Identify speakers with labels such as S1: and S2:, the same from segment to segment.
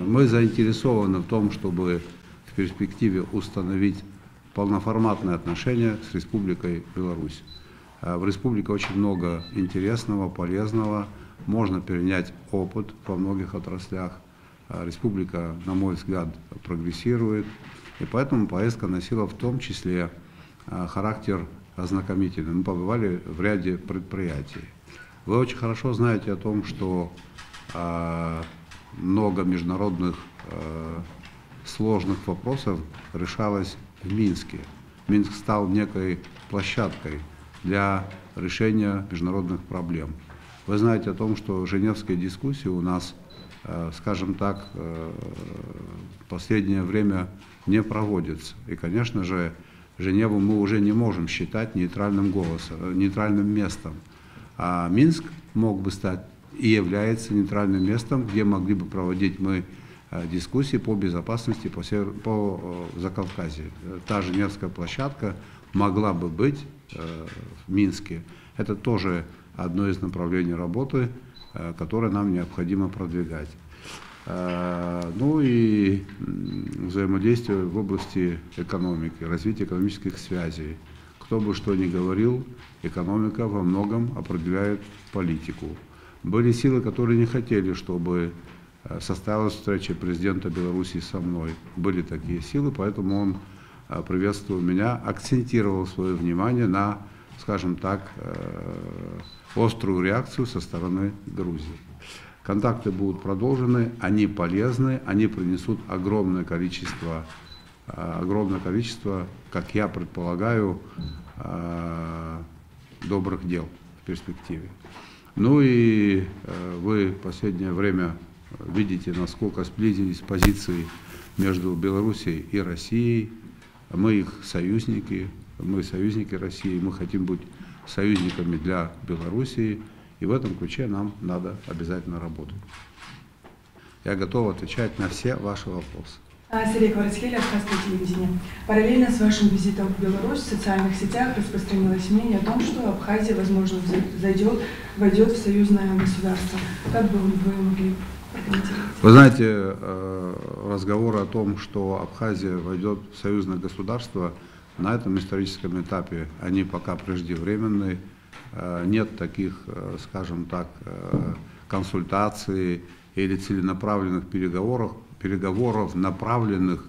S1: Мы заинтересованы в том, чтобы в перспективе установить полноформатные отношения с Республикой Беларусь. В республике очень много интересного, полезного, можно перенять опыт во многих отраслях. Республика, на мой взгляд, прогрессирует, и поэтому поездка носила в том числе характер ознакомительный. Мы побывали в ряде предприятий. Вы очень хорошо знаете о том, что много международных сложных вопросов решалось в Минске. Минск стал некой площадкой для решения международных проблем. Вы знаете о том, что женевские дискуссии у нас, скажем так, в последнее время не проводятся. И, конечно же, Женеву мы уже не можем считать нейтральным местом. А Минск мог бы стать и является нейтральным местом, где могли бы проводить мы дискуссии по безопасности по Закавказью. Та Женевская площадка могла бы быть в Минске. Это тоже одно из направлений работы, которое нам необходимо продвигать. Ну и взаимодействие в области экономики, развития экономических связей. Кто бы что ни говорил, экономика во многом определяет политику. Были силы, которые не хотели, чтобы состоялась встреча президента Беларуси со мной. Были такие силы, поэтому он приветствовал меня, акцентировал свое внимание на, скажем так, острую реакцию со стороны Грузии. Контакты будут продолжены, они полезны, они принесут огромное количество, как я предполагаю, добрых дел в перспективе. Ну и вы в последнее время видите, насколько сблизились позиции между Белоруссией и Россией. Мы их союзники, мы союзники России, мы хотим быть союзниками для Белоруссии, и в этом ключе нам надо обязательно работать. Я готов отвечать на все ваши вопросы.
S2: Сергей Кварацхель, Абхазское телевидение. Параллельно с вашим визитом в Беларусь в социальных сетях распространилось мнение о том, что Абхазия, возможно, войдет в союзное государство. Как бы вы могли прокомментировать?
S1: Вы знаете, разговоры о том, что Абхазия войдет в союзное государство, на этом историческом этапе они пока преждевременные. Нет таких, скажем так, консультаций или целенаправленных переговоров, направленных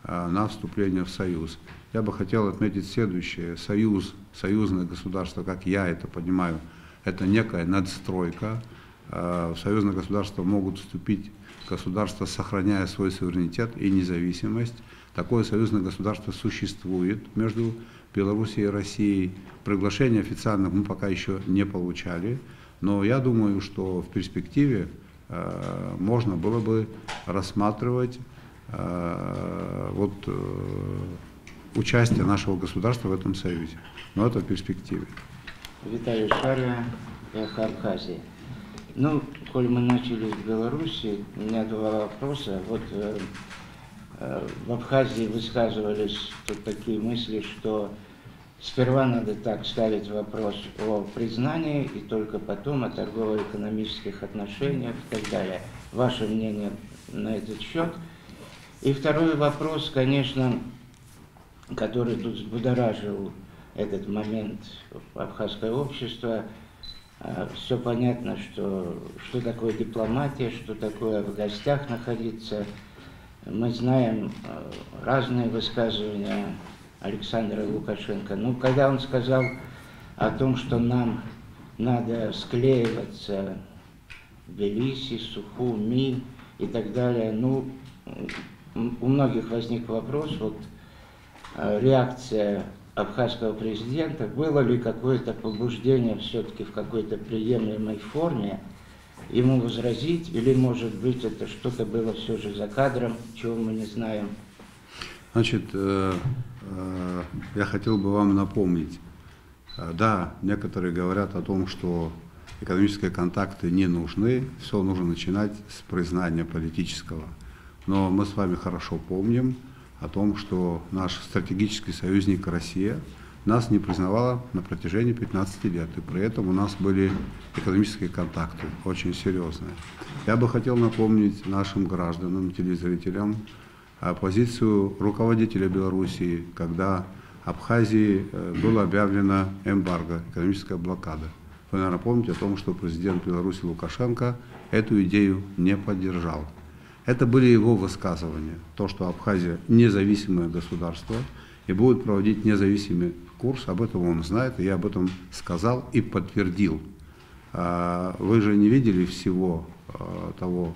S1: на вступление в союз. Я бы хотел отметить следующее. Союзное государство, как я это понимаю, это некая надстройка. В союзное государство могут вступить государства, сохраняя свой суверенитет и независимость. Такое союзное государство существует между Белоруссией и Россией. Приглашение официальных мы пока еще не получали, но я думаю, что в перспективе можно было бы рассматривать участие нашего государства в этом союзе. Но это в перспективе.
S3: Виталий Шария, «Эхо Абхазии». Ну, коль мы начали с Беларуси, у меня два вопроса. Вот в Абхазии высказывались тут такие мысли, что сперва надо так ставить вопрос о признании, и только потом о торгово-экономических отношениях и так далее. Ваше мнение на этот счет? И второй вопрос, конечно, который тут взбудоражил этот момент абхазское общество. Все понятно, что такое дипломатия, что такое в гостях находиться. Мы знаем разные высказывания Александра Лукашенко. Ну, когда он сказал о том, что нам надо склеиваться в Тбилиси, Сухуми и так далее, ну, у многих возник вопрос, вот реакция абхазского президента, было ли какое-то побуждение все-таки в какой-то приемлемой форме ему возразить, или, может быть, это что-то было все же за кадром, чего мы не знаем?
S1: Значит, я хотел бы вам напомнить, да, некоторые говорят о том, что экономические контакты не нужны, все нужно начинать с признания политического. Но мы с вами хорошо помним о том, что наш стратегический союзник Россия нас не признавала на протяжении 15 лет. И при этом у нас были экономические контакты очень серьезные. Я бы хотел напомнить нашим гражданам, телезрителям, позицию руководителя Белоруссии, когда Абхазии было объявлено эмбарго, экономическая блокада. Вы, наверное, помните о том, что президент Беларуси Лукашенко эту идею не поддержал. Это были его высказывания, то, что Абхазия независимое государство и будет проводить независимый курс, об этом он знает, и я об этом сказал и подтвердил. Вы же не видели всего того,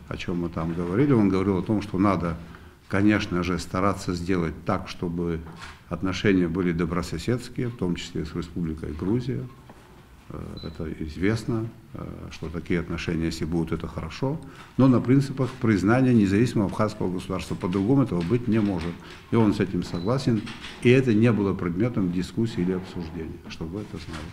S1: о чем мы там говорили. Он говорил о том, что надо, конечно же, стараться сделать так, чтобы отношения были добрососедские, в том числе с Республикой Грузия. Это известно, что такие отношения, если будут, это хорошо, но на принципах признания независимого абхазского государства. По-другому этого быть не может. И он с этим согласен, и это не было предметом дискуссии или обсуждения, чтобы вы это знали.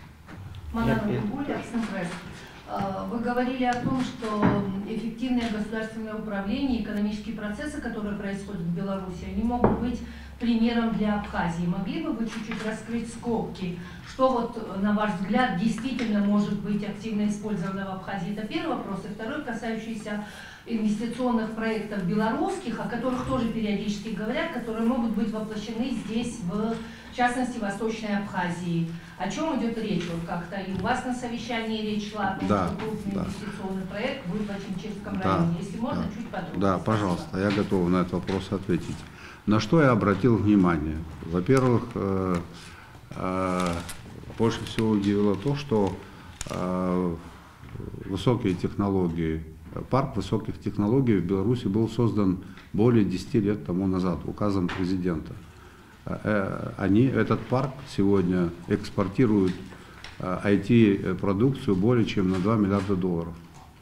S4: Вы говорили о том, что эффективное государственное управление, экономические процессы, которые происходят в Беларуси, они могут быть примером для Абхазии. Могли бы вы чуть-чуть раскрыть скобки, что вот, на ваш взгляд, действительно может быть активно использовано в Абхазии? Это первый вопрос. И второй, касающийся инвестиционных проектов белорусских, о которых тоже периодически говорят, которые могут быть воплощены здесь, в частности, в Восточной Абхазии. О чем идет речь? Вот как-то и у вас на совещании речь шла о том, что крупный инвестиционный проект будет в Очимчирском районе. Если можно, чуть подробнее.
S1: Да, пожалуйста, я готов на этот вопрос ответить. На что я обратил внимание? Во-первых, больше всего удивило то, что высокие технологии, парк высоких технологий в Беларуси был создан более 10 лет тому назад указом президента. Этот парк сегодня экспортирует IT-продукцию более чем на $2 миллиарда.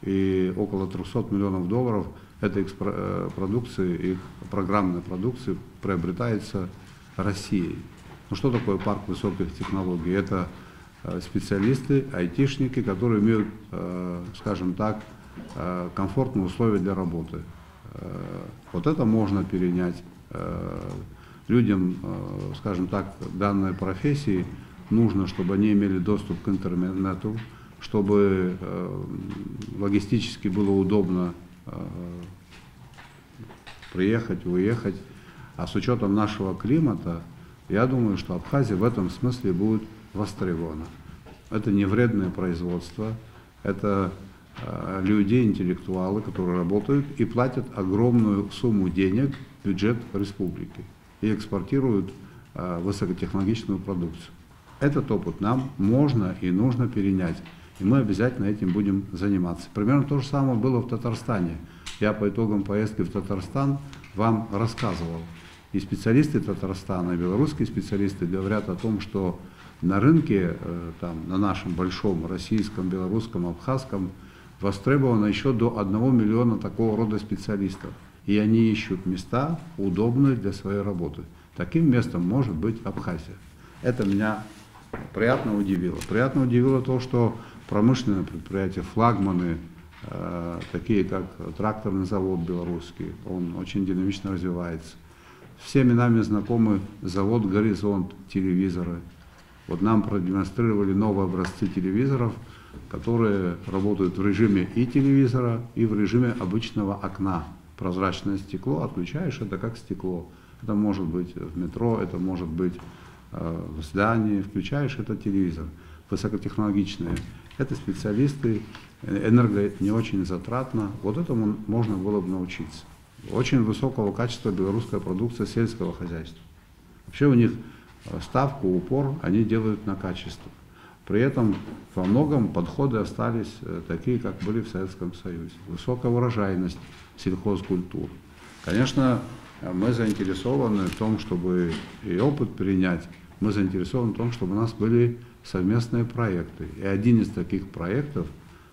S1: И около 300 миллионов долларов этой продукции, их программной продукции приобретается Россией. Ну что такое парк высоких технологий? Это специалисты, айтишники, которые имеют, скажем так, комфортные условия для работы. Вот это можно перенять. Людям, скажем так, данной профессии нужно, чтобы они имели доступ к интернету, чтобы логистически было удобно приехать, уехать. А с учетом нашего климата, я думаю, что Абхазия в этом смысле будет востребована. Это не вредное производство, это люди, интеллектуалы, которые работают и платят огромную сумму денег в бюджет республики и экспортируют высокотехнологичную продукцию. Этот опыт нам можно и нужно перенять, и мы обязательно этим будем заниматься. Примерно то же самое было в Татарстане. Я по итогам поездки в Татарстан вам рассказывал. И специалисты Татарстана, и белорусские специалисты говорят о том, что на рынке, там, на нашем большом российском, белорусском, абхазском, востребовано еще до 1 миллиона такого рода специалистов. И они ищут места, удобные для своей работы. Таким местом может быть Абхазия. Это меня приятно удивило. Приятно удивило то, что промышленные предприятия, флагманы, такие как тракторный завод белорусский, он очень динамично развивается. Всеми нами знакомый завод «Горизонт» телевизоры. Вот нам продемонстрировали новые образцы телевизоров, которые работают в режиме и телевизора, и в режиме обычного окна. Прозрачное стекло, отключаешь, это как стекло. Это может быть в метро, это может быть в здании, включаешь, это телевизор. Высокотехнологичные. Это специалисты, энерго не очень затратно. Вот этому можно было бы научиться. Очень высокого качества белорусская продукция сельского хозяйства. Вообще у них ставку, упор они делают на качество. При этом во многом подходы остались такие, как были в Советском Союзе. Высокая урожайность сельхозкультур. Конечно, мы заинтересованы в том, чтобы и опыт перенять, мы заинтересованы в том, чтобы у нас были совместные проекты. И один из таких проектов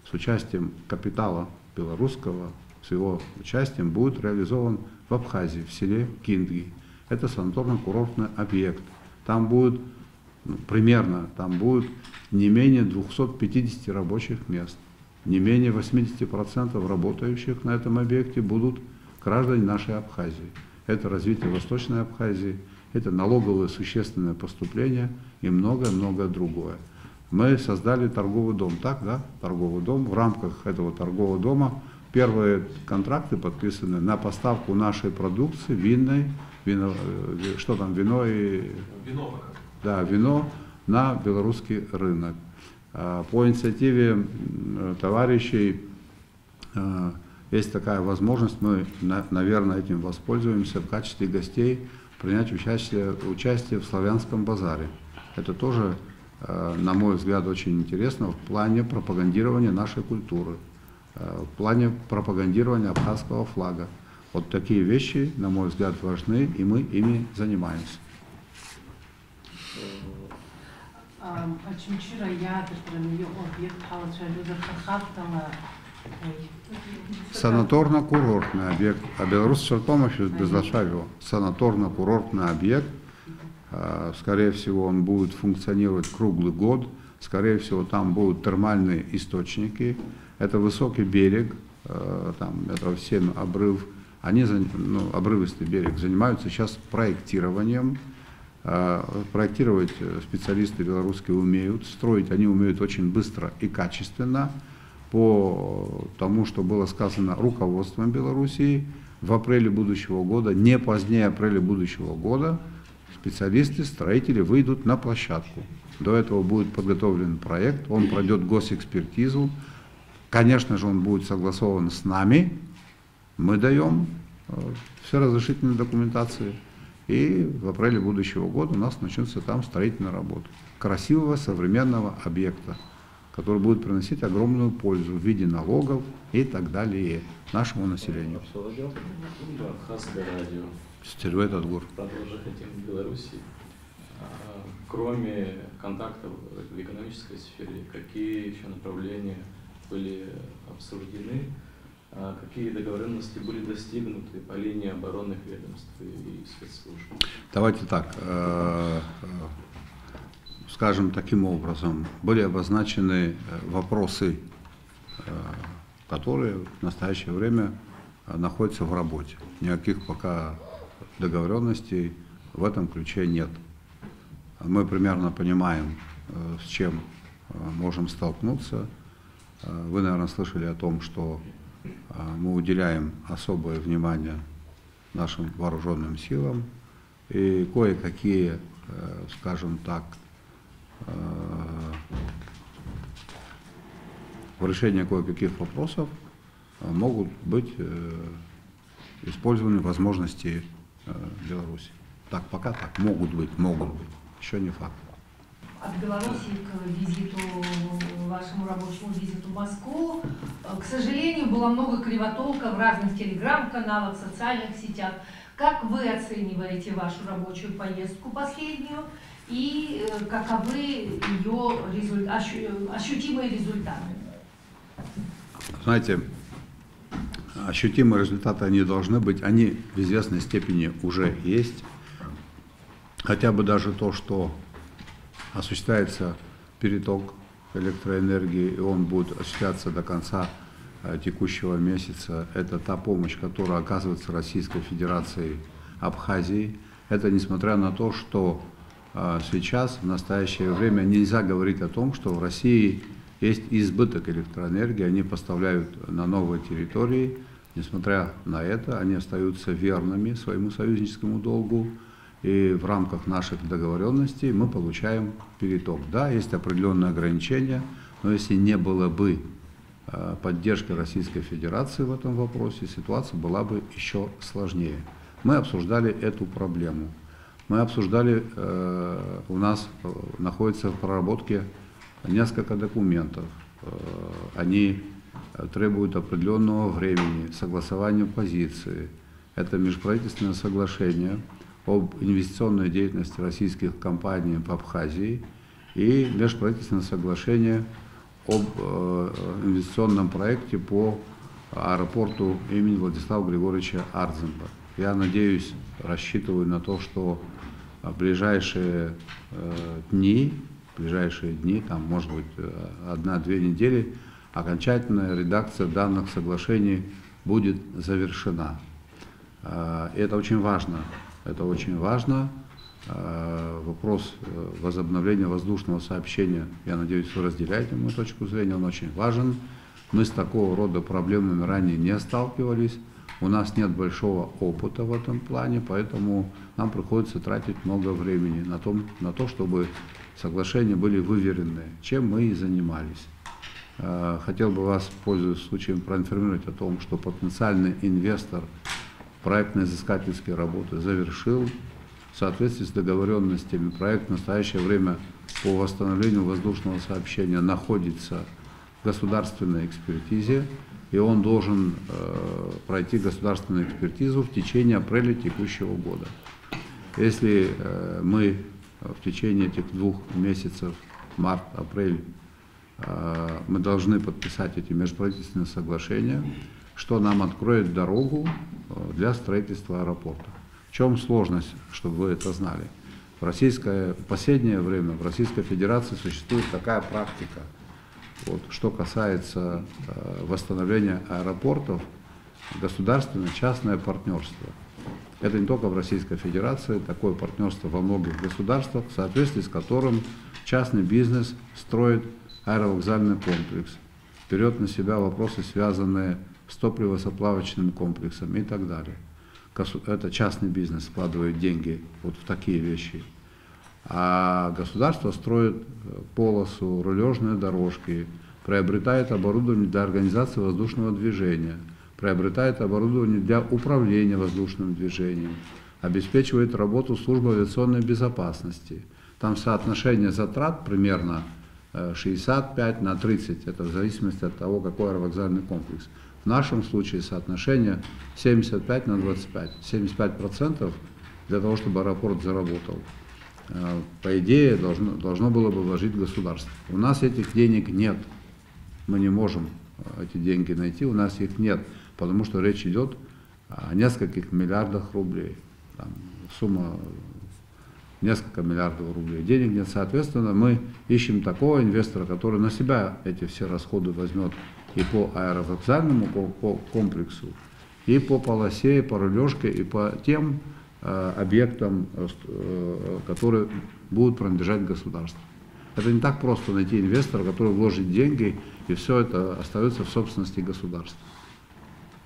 S1: с участием капитала белорусского, с его участием, будет реализован в Абхазии, в селе Киндги. Это санаторно-курортный объект. Там будет, примерно, там будет не менее 250 рабочих мест. Не менее 80% работающих на этом объекте будут граждане нашей Абхазии. Это развитие Восточной Абхазии, это налоговые существенные поступления и многое-многое другое. Мы создали торговый дом, так, да, торговый дом. В рамках этого торгового дома первые контракты подписаны на поставку нашей продукции, винной, что там, вино и...
S5: Вино.
S1: Да, вино на белорусский рынок. По инициативе товарищей есть такая возможность, мы, наверное, этим воспользуемся в качестве гостей, принять участие в Славянском базаре. Это тоже, на мой взгляд, очень интересно в плане пропагандирования нашей культуры, в плане пропагандирования абхазского флага. Вот такие вещи, на мой взгляд, важны, и мы ими занимаемся. Санаторно-курортный объект, а Беларусь чертомощь безошавил. Санаторно-курортный объект, скорее всего, он будет функционировать круглый год, скорее всего, там будут термальные источники, это высокий берег, там метров 7 обрыв, они, обрывистый берег, занимаются сейчас проектированием. Проектировать специалисты белорусские умеют, строить они умеют очень быстро и качественно. По тому, что было сказано руководством Белоруссии, в апреле будущего года, не позднее апреля будущего года, специалисты, строители выйдут на площадку. До этого будет подготовлен проект, он пройдет госэкспертизу. Конечно же, он будет согласован с нами. Мы даем все разрешительные документации. И в апреле будущего года у нас начнутся там строительные работы красивого современного объекта, который будет приносить огромную пользу в виде налогов и так далее нашему населению.
S5: Абхазское радио.
S1: Стервет-Адгур.
S5: Продолжать хотим в Беларуси. Кроме контактов в экономической сфере, какие еще направления были обсуждены? Какие договоренности были достигнуты по линии оборонных ведомств и спецслужб?
S1: Давайте так, скажем таким образом, были обозначены вопросы, которые в настоящее время находятся в работе. Никаких пока договоренностей в этом ключе нет. Мы примерно понимаем, с чем можем столкнуться. Вы, наверное, слышали о том, что мы уделяем особое внимание нашим вооруженным силам, и кое-какие, скажем так, в решении кое-каких вопросов могут быть использованы возможности Беларуси. Так, пока так, могут быть, еще не факт.
S4: От Беларуси к визиту, вашему рабочему визиту в Москву, к сожалению, было много кривотолка в разных телеграм-каналах, социальных сетях. Как вы оцениваете вашу рабочую поездку последнюю и каковы ее ощутимые результаты?
S1: Знаете, ощутимые результаты они должны быть, они в известной степени уже есть. Хотя бы даже то, что осуществляется переток электроэнергии, и он будет осуществляться до конца текущего месяца. Это та помощь, которая оказывается Российской Федерацией Абхазии. Это несмотря на то, что сейчас, в настоящее время, нельзя говорить о том, что в России есть избыток электроэнергии, они поставляют на новые территории. Несмотря на это, они остаются верными своему союзническому долгу. И в рамках наших договоренностей мы получаем переток. Да, есть определенные ограничения, но если не было бы поддержки Российской Федерации в этом вопросе, ситуация была бы еще сложнее. Мы обсуждали эту проблему. Мы обсуждали, у нас находится в проработке несколько документов. Они требуют определенного времени, согласования позиции. Это межправительственное соглашение об инвестиционной деятельности российских компаний в Абхазии и межправительственное соглашение об инвестиционном проекте по аэропорту имени Владислава Григорьевича Ардзенба. Я надеюсь, рассчитываю на то, что в ближайшие дни, там, может быть, 1-2 недели, окончательная редакция данных соглашений будет завершена. И это очень важно. Это очень важно, вопрос возобновления воздушного сообщения, я надеюсь, вы разделяете мою точку зрения, он очень важен. Мы с такого рода проблемами ранее не сталкивались, у нас нет большого опыта в этом плане, поэтому нам приходится тратить много времени на то, чтобы соглашения были выверенные, чем мы и занимались. Хотел бы вас, пользуясь случаем, проинформировать о том, что потенциальный инвестор проектно-изыскательские работы завершил. В соответствии с договоренностями проект в настоящее время по восстановлению воздушного сообщения находится в государственной экспертизе, и он должен пройти государственную экспертизу в течение апреля текущего года. Если мы в течение этих 2 месяцев, март-апрель, мы должны подписать эти межправительственные соглашения, что нам откроет дорогу для строительства аэропорта. В чем сложность, чтобы вы это знали? В последнее время в Российской Федерации существует такая практика, вот, что касается восстановления аэропортов, государственно-частное партнерство. Это не только в Российской Федерации, такое партнерство во многих государствах, в соответствии с которым частный бизнес строит аэровокзальный комплекс, берет на себя вопросы, связанные с топливо-заправочным комплексом и так далее. Это частный бизнес вкладывает деньги вот в такие вещи. А государство строит полосу, рулежные дорожки, приобретает оборудование для организации воздушного движения, приобретает оборудование для управления воздушным движением, обеспечивает работу службы авиационной безопасности. Там соотношение затрат примерно 65/30, это в зависимости от того, какой аэровокзальный комплекс. В нашем случае соотношение 75/25, 75% для того, чтобы аэропорт заработал. По идее, должно было бы вложить государство. У нас этих денег нет, мы не можем эти деньги найти, у нас их нет, потому что речь идет о нескольких миллиардах рублей. Там сумма несколько миллиардов рублей. Денег нет, соответственно, мы ищем такого инвестора, который на себя эти все расходы возьмет и по аэровокзальному по комплексу, и по полосе, и по рулежке, и по тем объектам, которые будут принадлежать государству. Это не так просто найти инвестора, который вложит деньги, и все это остается в собственности государства.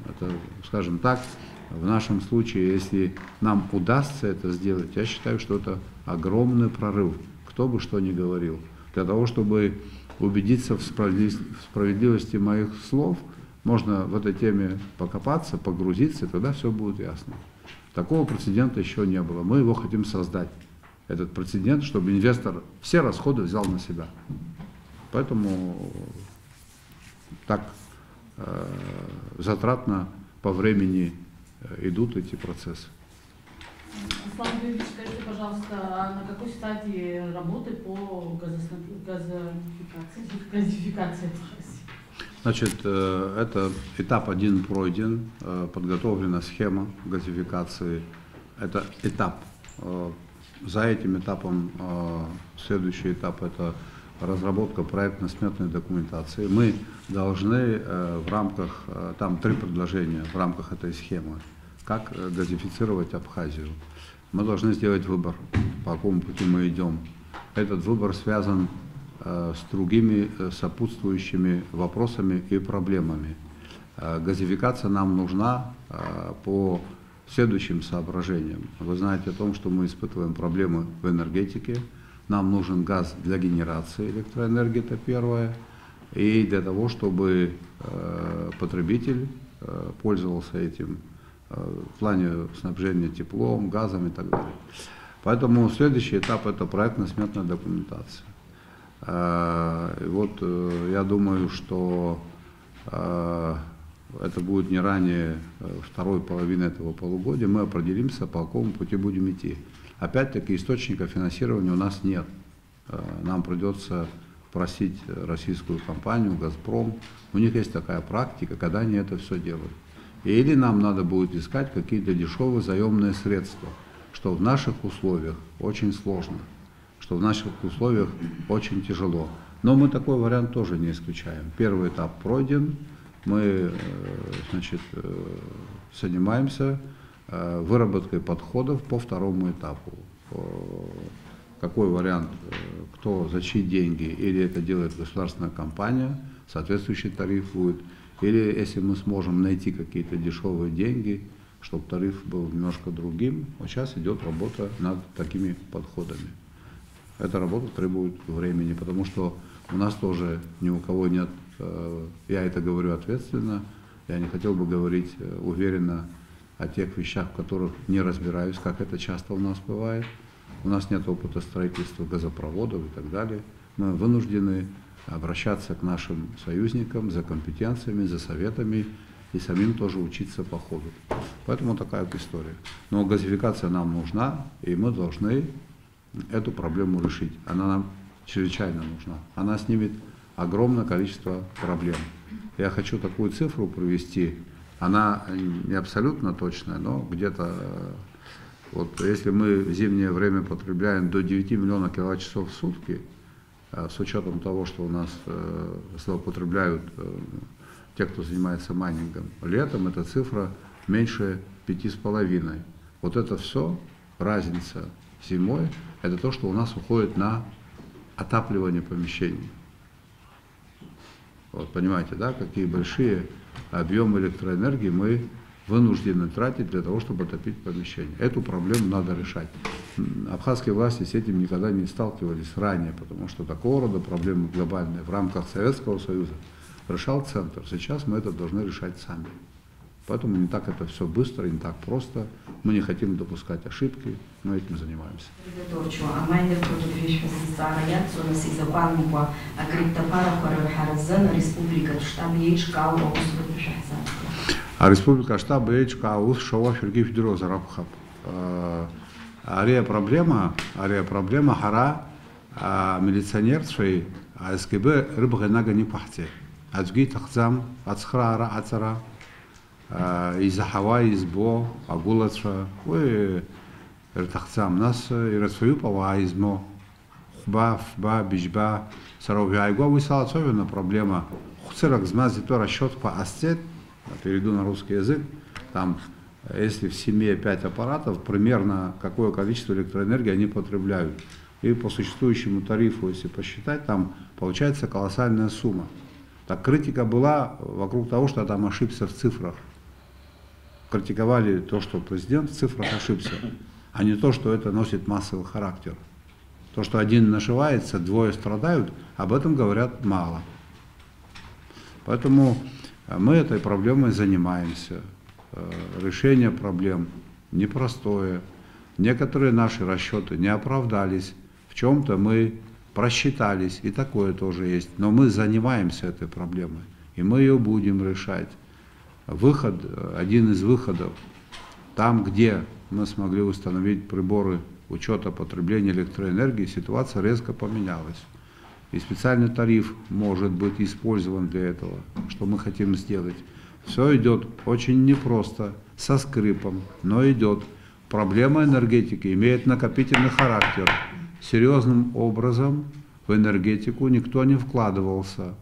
S1: Это, скажем так, в нашем случае, если нам удастся это сделать, я считаю, что это огромный прорыв, кто бы что ни говорил. Для того, чтобы убедиться в справедливости моих слов, можно в этой теме покопаться, погрузиться, и тогда все будет ясно. Такого прецедента еще не было. Мы его хотим создать, этот прецедент, чтобы инвестор все расходы взял на себя. Поэтому так затратно по времени идут эти процессы.
S6: Аслан Юрьевич, скажите, пожалуйста, а на какой стадии работы по газификации?
S1: Значит, это этап 1 пройден, подготовлена схема газификации. Это этап. За этим этапом следующий этап – это разработка проектно-сметной документации. Мы должны в рамках, там 3 предложения в рамках этой схемы, как газифицировать Абхазию. Мы должны сделать выбор, по какому пути мы идем. Этот выбор связан с другими сопутствующими вопросами и проблемами. Газификация нам нужна по следующим соображениям. Вы знаете о том, что мы испытываем проблемы в энергетике. Нам нужен газ для генерации электроэнергии, это первое. И для того, чтобы потребитель пользовался этим в плане снабжения теплом, газом и так далее. Поэтому следующий этап – это проектно-сметная документация. Вот я думаю, что это будет не ранее второй половины этого полугодия, мы определимся, по какому пути будем идти. Опять-таки источника финансирования у нас нет. Нам придется просить российскую компанию «Газпром». У них есть такая практика, когда они это все делают. Или нам надо будет искать какие-то дешевые заемные средства, что в наших условиях очень сложно, что в наших условиях очень тяжело. Но мы такой вариант тоже не исключаем. Первый этап пройден, мы занимаемся выработкой подходов по второму этапу. какой вариант, кто за чьи деньги, или это делает государственная компания, соответствующий тариф будет, или если мы сможем найти какие-то дешевые деньги, чтобы тариф был немножко другим. Вот сейчас идет работа над такими подходами. Эта работа требует времени, потому что у нас тоже ни у кого нет, я это говорю ответственно, я не хотел бы говорить уверенно о тех вещах, в которых не разбираюсь, как это часто у нас бывает. У нас нет опыта строительства газопроводов и так далее. Мы вынуждены обращаться к нашим союзникам за компетенциями, за советами и самим тоже учиться по ходу. Поэтому такая вот история. Но газификация нам нужна, и мы должны эту проблему решить. Она нам чрезвычайно нужна. Она снимет огромное количество проблем. Я хочу такую цифру привести. Она не абсолютно точная, но где-то, вот если мы в зимнее время потребляем до 9 миллионов киловатт-часов в сутки, с учетом того, что у нас злоупотребляют те, кто занимается майнингом, летом эта цифра меньше 5,5. Вот это все, разница зимой, это то, что у нас уходит на отапливание помещений. Вот, понимаете, да, какие большие объемы электроэнергии мы вынуждены тратить для того, чтобы отопить помещение. Эту проблему надо решать. Абхазские власти с этим никогда не сталкивались ранее, потому что такого рода проблемы глобальные в рамках Советского Союза решал центр. Сейчас мы это должны решать сами. Поэтому не так это все быстро, не так просто. Мы не хотим допускать ошибки, мы этим занимаемся. А республика штаб Эйчка Аус Шова Фергий Федерал Зарабхаб. Ария проблема хара милиционершей СКБ рыбгенага не пахте. Азги тахзам ацхрара ацара из Хаваи избо агулатша ой тахзам нас и расфою паваизмо хба бижба саровяйго высала особенно проблема хуцерак змази то расчет по астет. Перейду на русский язык, там, если в семье 5 аппаратов, примерно какое количество электроэнергии они потребляют. И по существующему тарифу, если посчитать, там получается колоссальная сумма. Так критика была вокруг того, что там ошибся в цифрах. Критиковали то, что президент в цифрах ошибся, а не то, что это носит массовый характер. То, что один наживается, двое страдают, об этом говорят мало. Поэтому мы этой проблемой занимаемся. Решение проблем непростое. Некоторые наши расчеты не оправдались. В чем-то мы просчитались, и такое тоже есть. Но мы занимаемся этой проблемой, и мы ее будем решать. Выход, один из выходов, там, где мы смогли установить приборы учета потребления электроэнергии, ситуация резко поменялась. И специальный тариф может быть использован для этого, что мы хотим сделать. Все идет очень непросто, со скрипом, но идет. Проблема энергетики имеет накопительный характер. Серьезным образом в энергетику никто не вкладывался.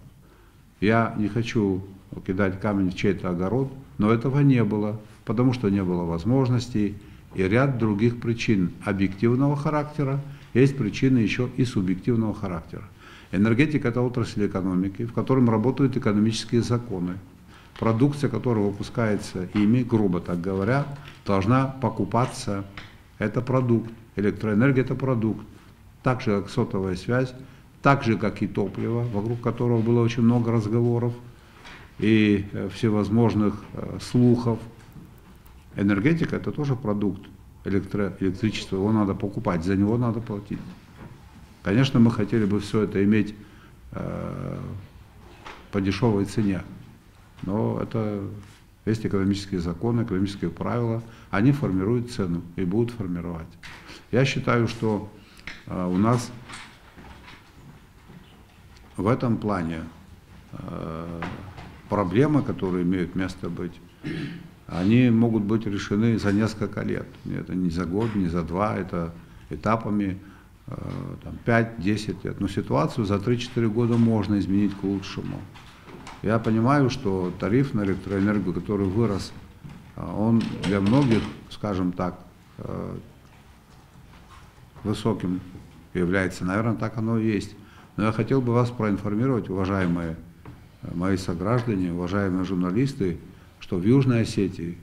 S1: Я не хочу кидать камень в чей-то огород, но этого не было, потому что не было возможностей и ряд других причин объективного характера. Есть причины еще и субъективного характера. Энергетика – это отрасль экономики, в котором работают экономические законы. Продукция, которая выпускается ими, грубо так говоря, должна покупаться. Это продукт. Электроэнергия – это продукт. Так же, как сотовая связь, так же, как и топливо, вокруг которого было очень много разговоров и всевозможных слухов. Энергетика – это тоже продукт. Электричество, его надо покупать, за него надо платить. Конечно, мы хотели бы все это иметь по дешевой цене, но это есть экономические законы, экономические правила, они формируют цену и будут формировать. Я считаю, что у нас в этом плане проблемы, которые имеют место быть, они могут быть решены за несколько лет. Это не за год, не за два, это этапами. 5-10 лет. Но ситуацию за 3-4 года можно изменить к лучшему. Я понимаю, что тариф на электроэнергию, который вырос, он для многих, скажем так, высоким является. Наверное, так оно и есть. Но я хотел бы вас проинформировать, уважаемые мои сограждане, уважаемые журналисты, что в Южной Осетии,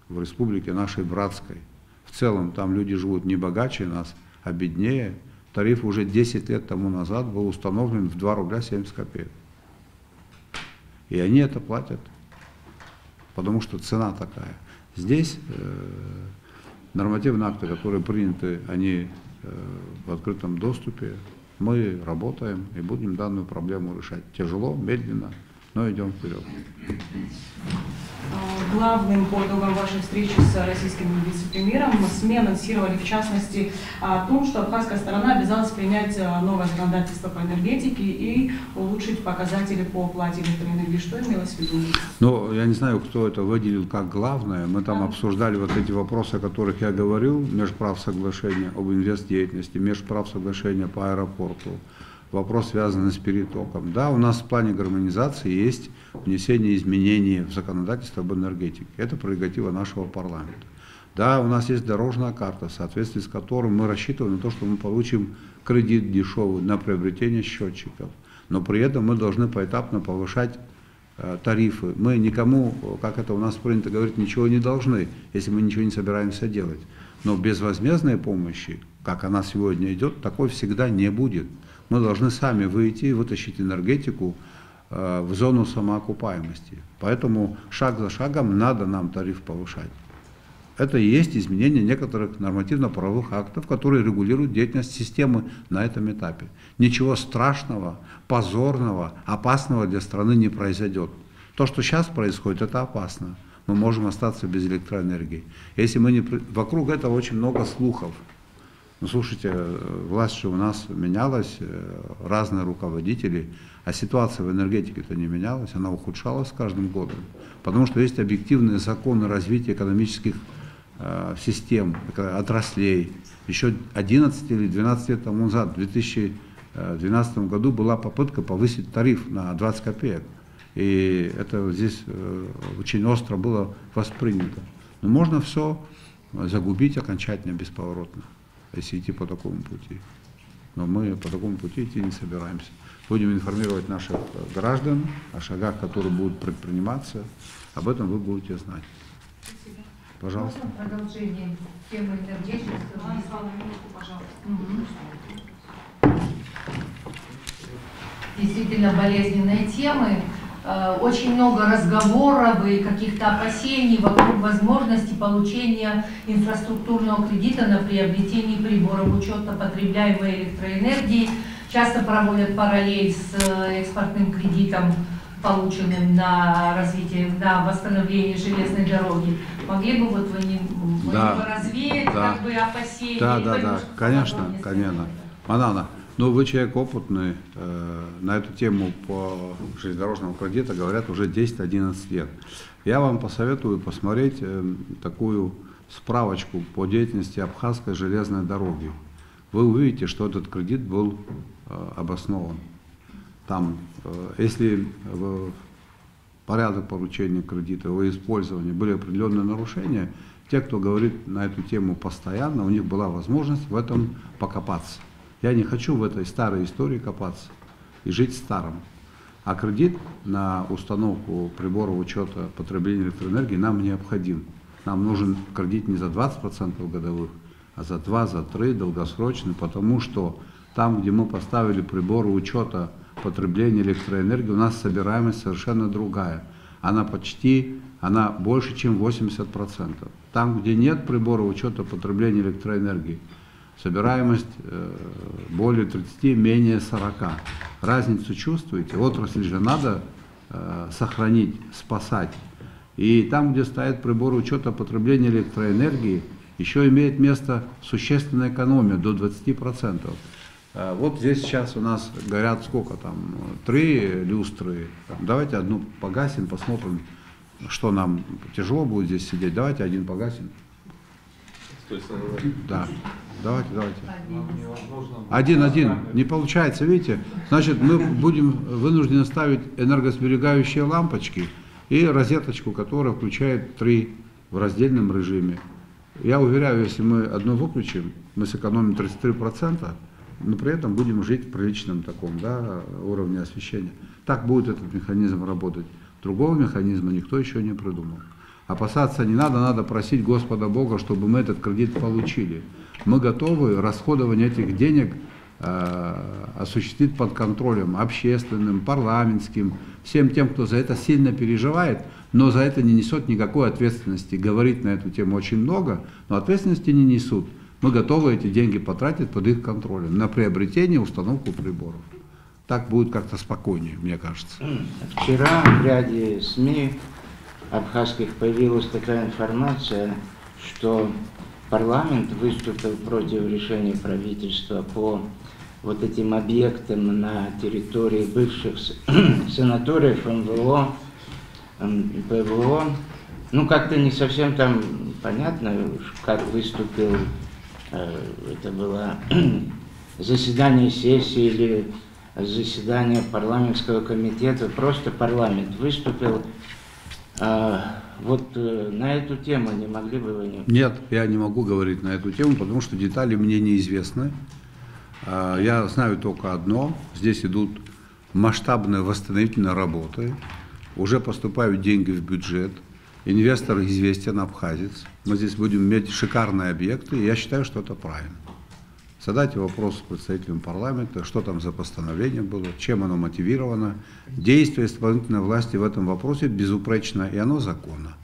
S1: в республике нашей братской, в целом там люди живут не богаче нас, а беднее. Тариф уже 10 лет тому назад был установлен в 2 рубля 70 копеек. И они это платят, потому что цена такая. Здесь нормативные акты, которые приняты, они в открытом доступе. Мы работаем и будем данную проблему решать. Тяжело, медленно, но идем вперед.
S6: Главным по итогам вашей встречи с российским вице-премьером СМИ анонсировали, в частности, о том, что абхазская сторона обязалась принять новое законодательство по энергетике и улучшить показатели по оплате электроэнергии. Что имелось в виду?
S1: Ну, я не знаю, кто это выделил как главное. Мы там обсуждали вот эти вопросы, о которых я говорил, межправ соглашения об инвестдеятельности, межправ соглашения по аэропорту. Вопрос, связанный с перетоком. Да, у нас в плане гармонизации есть внесение изменений в законодательство об энергетике. Это прерогатива нашего парламента. Да, у нас есть дорожная карта, в соответствии с которой мы рассчитываем на то, что мы получим кредит дешевый на приобретение счетчиков. Но при этом мы должны поэтапно повышать тарифы. Мы никому, как это у нас принято говорить, ничего не должны, если мы ничего не собираемся делать. Но безвозмездной помощи, как она сегодня идет, такой всегда не будет. Мы должны сами выйти и вытащить энергетику в зону самоокупаемости. Поэтому шаг за шагом надо нам тариф повышать. Это и есть изменение некоторых нормативно-правовых актов, которые регулируют деятельность системы на этом этапе. Ничего страшного, позорного, опасного для страны не произойдет. То, что сейчас происходит, это опасно. Мы можем остаться без электроэнергии. Если мы не... Вокруг этого очень много слухов. Ну, слушайте, власть же у нас менялась, разные руководители, а ситуация в энергетике-то не менялась, она ухудшалась с каждым годом. Потому что есть объективные законы развития экономических систем, отраслей. Еще 11 или 12 лет тому назад, в 2012 году, была попытка повысить тариф на 20 копеек. И это здесь очень остро было воспринято. Но можно все загубить окончательно, бесповоротно, если идти по такому пути. Но мы по такому пути идти не собираемся. Будем информировать наших граждан о шагах, которые будут предприниматься. Об этом вы будете знать.
S6: Спасибо.
S1: Пожалуйста.
S4: Можно продолжение темы энергетики? Действительно болезненные темы. Очень много разговоров и каких-то опасений вокруг возможности получения инфраструктурного кредита на приобретение приборов учета потребляемой электроэнергии. Часто проводят параллель с экспортным кредитом, полученным на развитие, на восстановление железной дороги. Могли бы вот вы развеять как бы опасения?
S1: Да, конечно. Манана, ну вы человек опытный, на эту тему по железнодорожному кредиту говорят уже 10-11 лет. Я вам посоветую посмотреть такую справочку по деятельности Абхазской железной дороги. Вы увидите, что этот кредит был обоснован. Там, если в порядок поручения кредита, в использовании были определенные нарушения, те, кто говорит на эту тему постоянно, у них была возможность в этом покопаться. Я не хочу в этой старой истории копаться и жить старым. А кредит на установку приборов учета потребления электроэнергии нам необходим. Нам нужен кредит не за 20% годовых, а за 2, за 3 долгосрочный, потому что там, где мы поставили приборы учета потребления электроэнергии, у нас собираемость совершенно другая. Она больше, чем 80%. Там, где нет прибора учета потребления электроэнергии, собираемость более 30, менее 40. Разницу чувствуете? Отрасль же надо сохранить, спасать. И там, где стоит прибор учета потребления электроэнергии, еще имеет место существенная экономия до 20%. Вот здесь сейчас у нас горят сколько там, 3 люстры. Давайте одну погасим, посмотрим, что нам тяжело будет здесь сидеть. Давайте один погасим. Да. Давайте. Один. Не получается, видите? Значит, мы будем вынуждены ставить энергосберегающие лампочки и розеточку, которая включает 3 в раздельном режиме. я уверяю, если мы одно выключим, мы сэкономим 33%, но при этом будем жить в приличном таком, да, уровне освещения. Так будет этот механизм работать. Другого механизма никто еще не придумал. Опасаться не надо, надо просить Господа Бога, чтобы мы этот кредит получили. Мы готовы расходование этих денег осуществить под контролем общественным, парламентским, всем тем, кто за это сильно переживает, но за это не несет никакой ответственности. Говорить на эту тему очень много, но ответственности не несут. Мы готовы эти деньги потратить под их контролем на приобретение и установку приборов. Так будет как-то спокойнее, мне кажется.
S3: Вчера в ряде СМИ абхазских появилась такая информация, что парламент выступил против решения правительства по вот этим объектам на территории бывших санаториев МВО, ПВО. Ну, как-то не совсем там понятно, как выступил, это было заседание сессии или заседание парламентского комитета, просто парламент выступил. Вот на эту тему не могли бы вы...
S1: Нет, я не могу говорить на эту тему, потому что детали мне неизвестны. Я знаю только одно, здесь идут масштабные восстановительные работы, уже поступают деньги в бюджет, инвестор известен, абхазец, мы здесь будем иметь шикарные объекты, и я считаю, что это правильно. Задайте вопрос представителям парламента, что там за постановление было, чем оно мотивировано. Действие исполнительной власти в этом вопросе безупречно, и оно законно.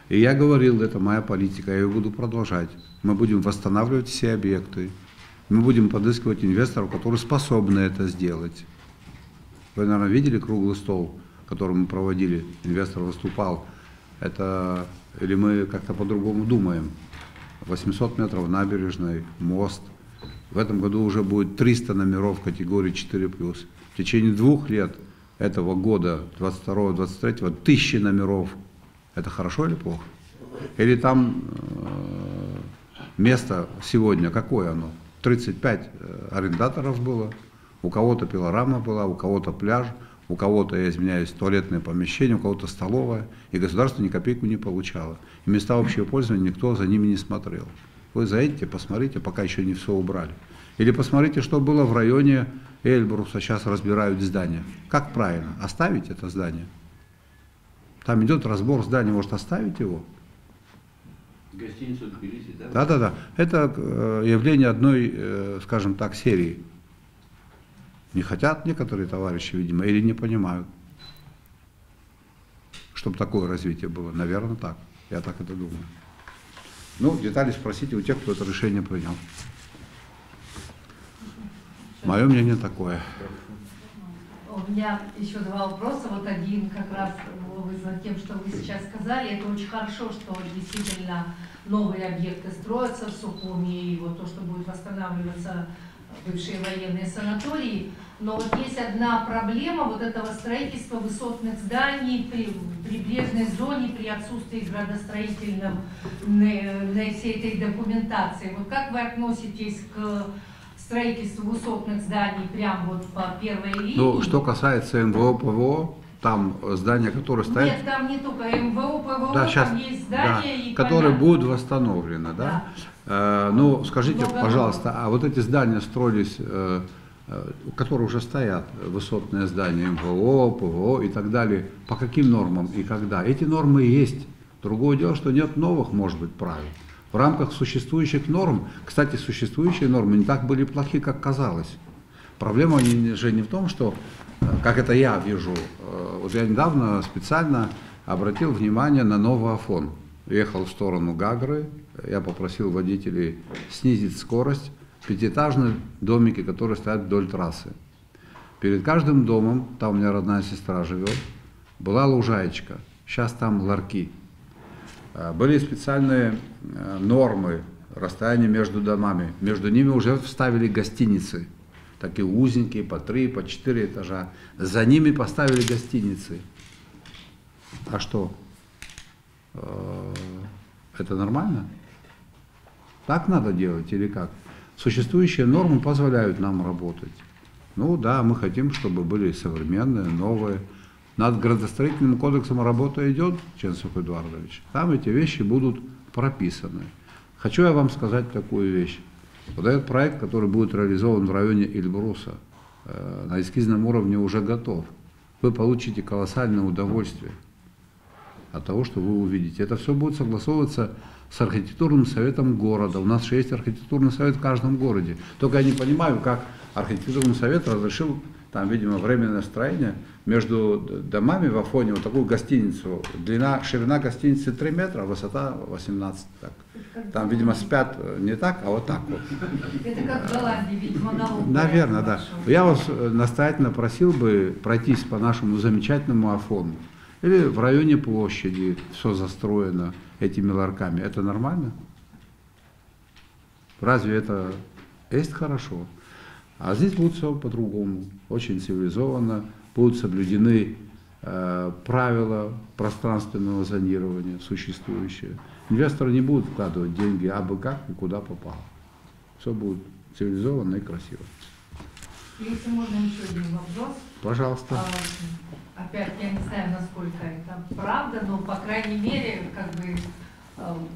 S1: И я говорил, это моя политика, я ее буду продолжать. Мы будем восстанавливать все объекты, мы будем подыскивать инвесторов, которые способны это сделать. Вы, наверное, видели круглый стол, который мы проводили, инвестор выступал. Это, или мы как-то по-другому думаем. 800 метров набережной, мост. В этом году уже будет 300 номеров категории 4+. В течение 2 лет этого года, 22-23, 1000 номеров. Это хорошо или плохо? Или там место сегодня, какое оно? 35 арендаторов было, у кого-то пилорама была, у кого-то пляж, у кого-то, я извиняюсь, туалетное помещение, у кого-то столовая, и государство ни копейку не получало. И места общего пользования никто за ними не смотрел. Вы заедете, посмотрите, пока еще не все убрали. Или посмотрите, что было в районе Эльбруса, сейчас разбирают здание. Как правильно? Оставить это здание? Там идет разбор здания, может оставить его?
S7: Гостиницу Тбилиси, да?
S1: Да-да-да. Это явление одной, скажем так, серии. Не хотят некоторые товарищи, видимо, или не понимают, чтобы такое развитие было. Наверное, так. Я так это думаю. Ну, детали спросите у тех, кто это решение принял. Мое мнение такое.
S4: У меня еще 2 вопроса. Вот один как раз вызван тем, что вы сейчас сказали. Это очень хорошо, что действительно новые объекты строятся в Сухуми, и вот то, что будет восстанавливаться бывшие военные санатории. Но вот есть одна проблема вот этого строительства высотных зданий при прибрежной зоне, при отсутствии градостроительном на всей этой документации. Вот как вы относитесь к строительству высотных зданий прямо вот по первой линии?
S1: Ну, что касается МВО, ПВО, там здания, которые стоят...
S4: Нет, там не только МВО, ПВО,
S1: да,
S4: там
S1: сейчас,
S4: есть здания,
S1: да,
S4: и
S1: которые
S4: понятно.
S1: будут восстановлены, да? Ну, скажите,
S4: Много
S1: пожалуйста, а вот эти здания строились, которые уже стоят, высотные здания МВО, ПВО и так далее, по каким нормам и когда? Эти нормы есть. Другое дело, что нет новых, может быть, правил. В рамках существующих норм, кстати, существующие нормы не так были плохи, как казалось. Проблема же не в том, что, как это я вижу, вот я недавно специально обратил внимание на новый Афон. Ехал в сторону Гагры, я попросил водителей снизить скорость. 5-этажные домики, которые стоят вдоль трассы. Перед каждым домом, там у меня родная сестра живет, была лужаечка, сейчас там ларьки. Были специальные нормы расстояния между домами, между ними уже вставили гостиницы, такие узенькие, по 3, по 4 этажа. За ними поставили гостиницы. А что? Это нормально? Так надо делать или как? Существующие нормы позволяют нам работать. Ну да, мы хотим, чтобы были современные, новые. Над градостроительным кодексом работа идет, Ченцов Эдуардович. Там эти вещи будут прописаны. Хочу я вам сказать такую вещь. Вот этот проект, который будет реализован в районе Эльбруса, на эскизном уровне уже готов. Вы получите колоссальное удовольствие от того, что вы увидите. Это все будет согласовываться с архитектурным советом города. У нас же есть архитектурный совет в каждом городе. Только я не понимаю, как архитектурный совет разрешил, там, видимо, временное строение между домами в Афоне, вот такую гостиницу. Ширина гостиницы 3 метра, высота 18. Так. Там, видимо, спят не так, а вот так вот.
S4: Это как в Голландии, видимо, налог.
S1: Наверное, да. Я вас настоятельно просил бы пройтись по нашему замечательному Афону. Или в районе площади все застроено этими ларьками. Это нормально? Разве это есть хорошо? А здесь будет все по-другому, очень цивилизованно, будут соблюдены правила пространственного зонирования существующие. Инвесторы не будут вкладывать деньги абы как и куда попало. Все будет цивилизованно и красиво.
S4: Если можно еще один вопрос.
S1: Пожалуйста.
S4: Опять, я не знаю, насколько это правда, но, по крайней мере,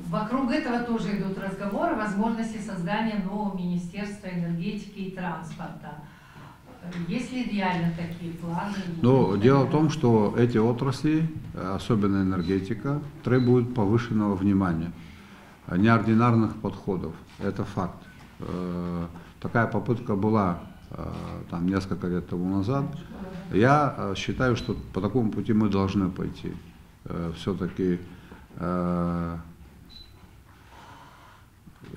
S4: вокруг этого тоже идут разговоры о возможности создания нового Министерства энергетики и транспорта. Есть ли реально такие планы?
S1: Но дело в том, что эти отрасли, особенно энергетика, требуют повышенного внимания, неординарных подходов. Это факт. Такая попытка была там несколько лет тому назад. Я считаю, что по такому пути мы должны пойти. Все-таки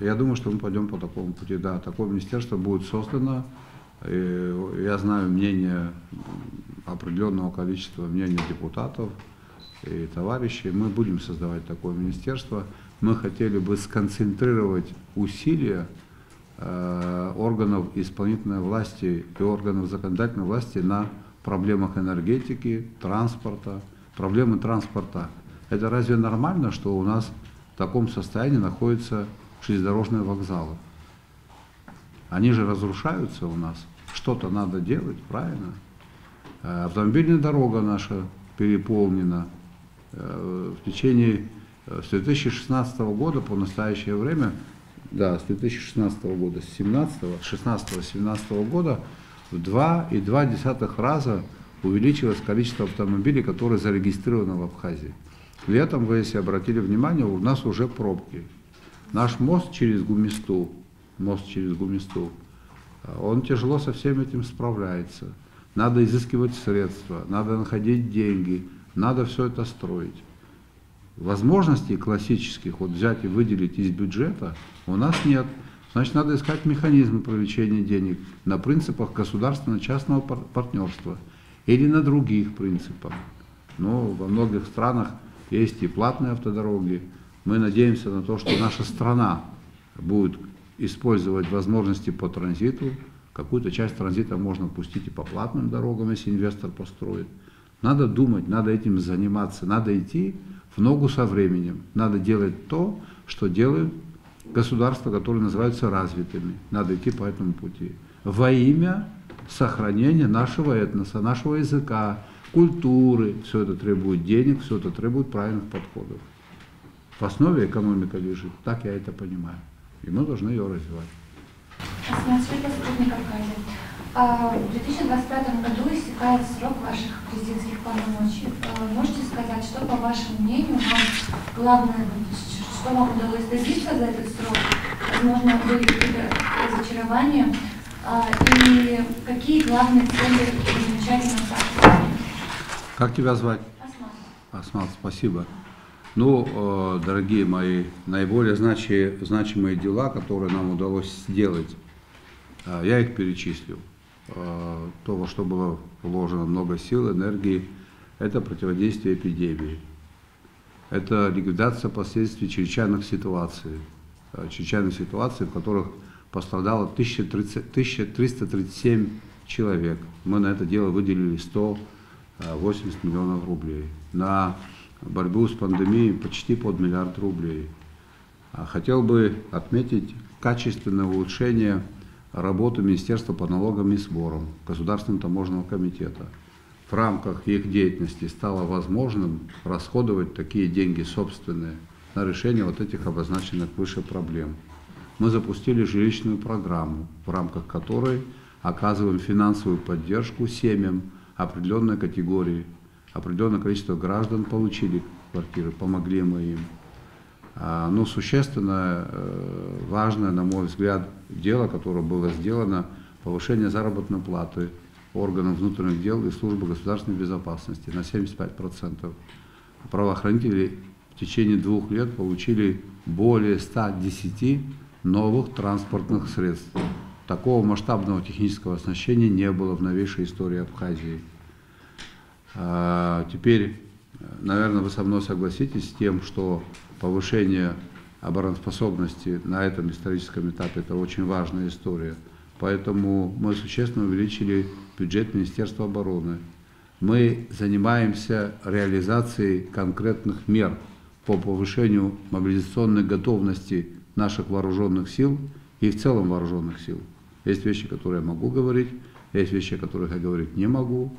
S1: я думаю, что мы пойдем по такому пути. Да, такое министерство будет создано. И я знаю мнение определенного количества мнений депутатов и товарищей. Мы будем создавать такое министерство. Мы хотели бы сконцентрировать усилия органов исполнительной власти и органов законодательной власти на проблемах энергетики, транспорта. Проблемы транспорта. Это разве нормально, что у нас в таком состоянии находятся железнодорожные вокзалы? Они же разрушаются у нас. Что-то надо делать, правильно? Автомобильная дорога наша переполнена. В течение с 2016 года по настоящее время, да, с 2016 года, с 16-17 года в 2,2 раза увеличилось количество автомобилей, которые зарегистрированы в Абхазии. Летом, вы, если обратили внимание, у нас уже пробки. Наш мост через Гумисту, он тяжело со всем этим справляется. Надо изыскивать средства, надо находить деньги, надо все это строить. Возможностей классических вот взять и выделить из бюджета у нас нет. Значит, надо искать механизмы привлечения денег на принципах государственно-частного партнерства или на других принципах. Но во многих странах есть и платные автодороги. Мы надеемся на то, что наша страна будет использовать возможности по транзиту. Какую-то часть транзита можно пустить и по платным дорогам, если инвестор построит. Надо думать, надо этим заниматься, надо идти в ногу со временем. Надо делать то, что делают государства, которые называются развитыми. Надо идти по этому пути. Во имя сохранения нашего этноса, нашего языка, культуры. Все это требует денег, все это требует правильных подходов. В основе экономика лежит, так я это понимаю. И мы должны ее развивать.
S7: Спутник Абхазии. В 2025 году истекает срок ваших президентских полномочий. Можете сказать, что, по вашему мнению, вам главное, что вам удалось добиться за этот срок? Возможно, были какие-то разочарования? И какие главные цели замечательного царства?
S1: Как тебя звать?
S7: Осман.
S1: Осман, спасибо. Ну, дорогие мои, наиболее значимые дела, которые нам удалось сделать, я их перечислил. То, во что было вложено много сил, энергии, это противодействие эпидемии. Это ликвидация последствий чрезвычайных ситуаций, в которых пострадало 1337 человек. Мы на это дело выделили 180 миллионов рублей. На борьбу с пандемией почти под 1 миллиард рублей. Хотел бы отметить качественное улучшение работы Министерства по налогам и сборам, Государственного таможенного комитета. в рамках их деятельности стало возможным расходовать такие деньги собственные на решение вот этих обозначенных выше проблем. Мы запустили жилищную программу, в рамках которой оказываем финансовую поддержку семьям определенной категории. Определенное количество граждан получили квартиры, помогли мы им. Но существенно важное, на мой взгляд, дело, которое было сделано, повышение заработной платы органов внутренних дел и службы государственной безопасности на 75%. Правоохранители в течение 2 лет получили более 110 новых транспортных средств. Такого масштабного технического оснащения не было в новейшей истории Абхазии. Теперь, наверное, вы со мной согласитесь с тем, что повышение обороноспособности на этом историческом этапе – это очень важная история. Поэтому мы существенно увеличили бюджет Министерства обороны. Мы занимаемся реализацией конкретных мер по повышению мобилизационной готовности наших вооруженных сил и в целом вооруженных сил. Есть вещи, которые я могу говорить, есть вещи, о которых я говорить не могу.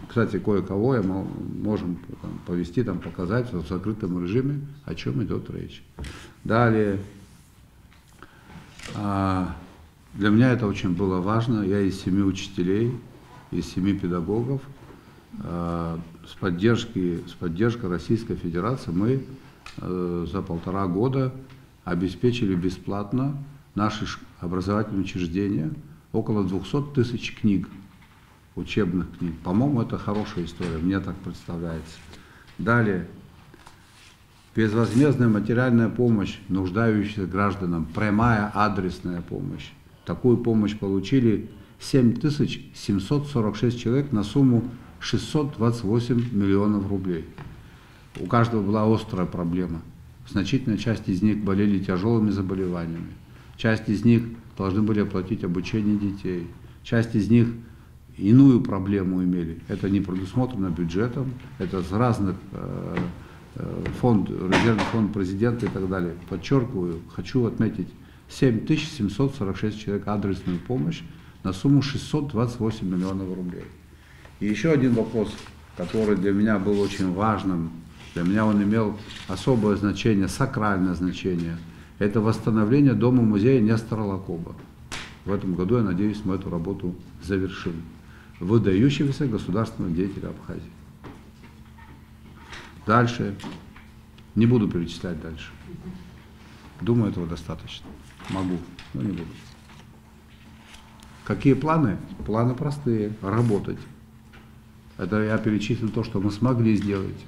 S1: Кстати, кое-кого можем повести, показать в закрытом режиме, о чем идет речь. Далее. Для меня это очень было важно. Я из 7 учителей, из 7 педагогов. С поддержкой Российской Федерации мы за 1,5 года обеспечили бесплатно наши образовательные учреждения около 200 тысяч книг, учебных книг. По-моему, это хорошая история, мне так представляется. Далее. Безвозмездная материальная помощь нуждающимся гражданам, прямая адресная помощь. Такую помощь получили 7746 человек на сумму 628 миллионов рублей. У каждого была острая проблема. Значительная часть из них болели тяжелыми заболеваниями. Часть из них должны были оплатить обучение детей. Часть из них иную проблему имели. Это не предусмотрено бюджетом, это с разных резервный фонд президента и так далее. Подчеркиваю, хочу отметить, 7746 человек адресную помощь на сумму 628 миллионов рублей. И еще один вопрос, который для меня был очень важным, для меня он имел особое значение, сакральное значение. Это восстановление дома-музея Нестора Лакоба. В этом году, я надеюсь, мы эту работу завершим. Выдающегося государственного деятеля Абхазии. Дальше. Не буду перечислять дальше. Думаю, этого достаточно. Могу, но не буду. Какие планы? Планы простые. Работать. Это я перечислил то, что мы смогли сделать.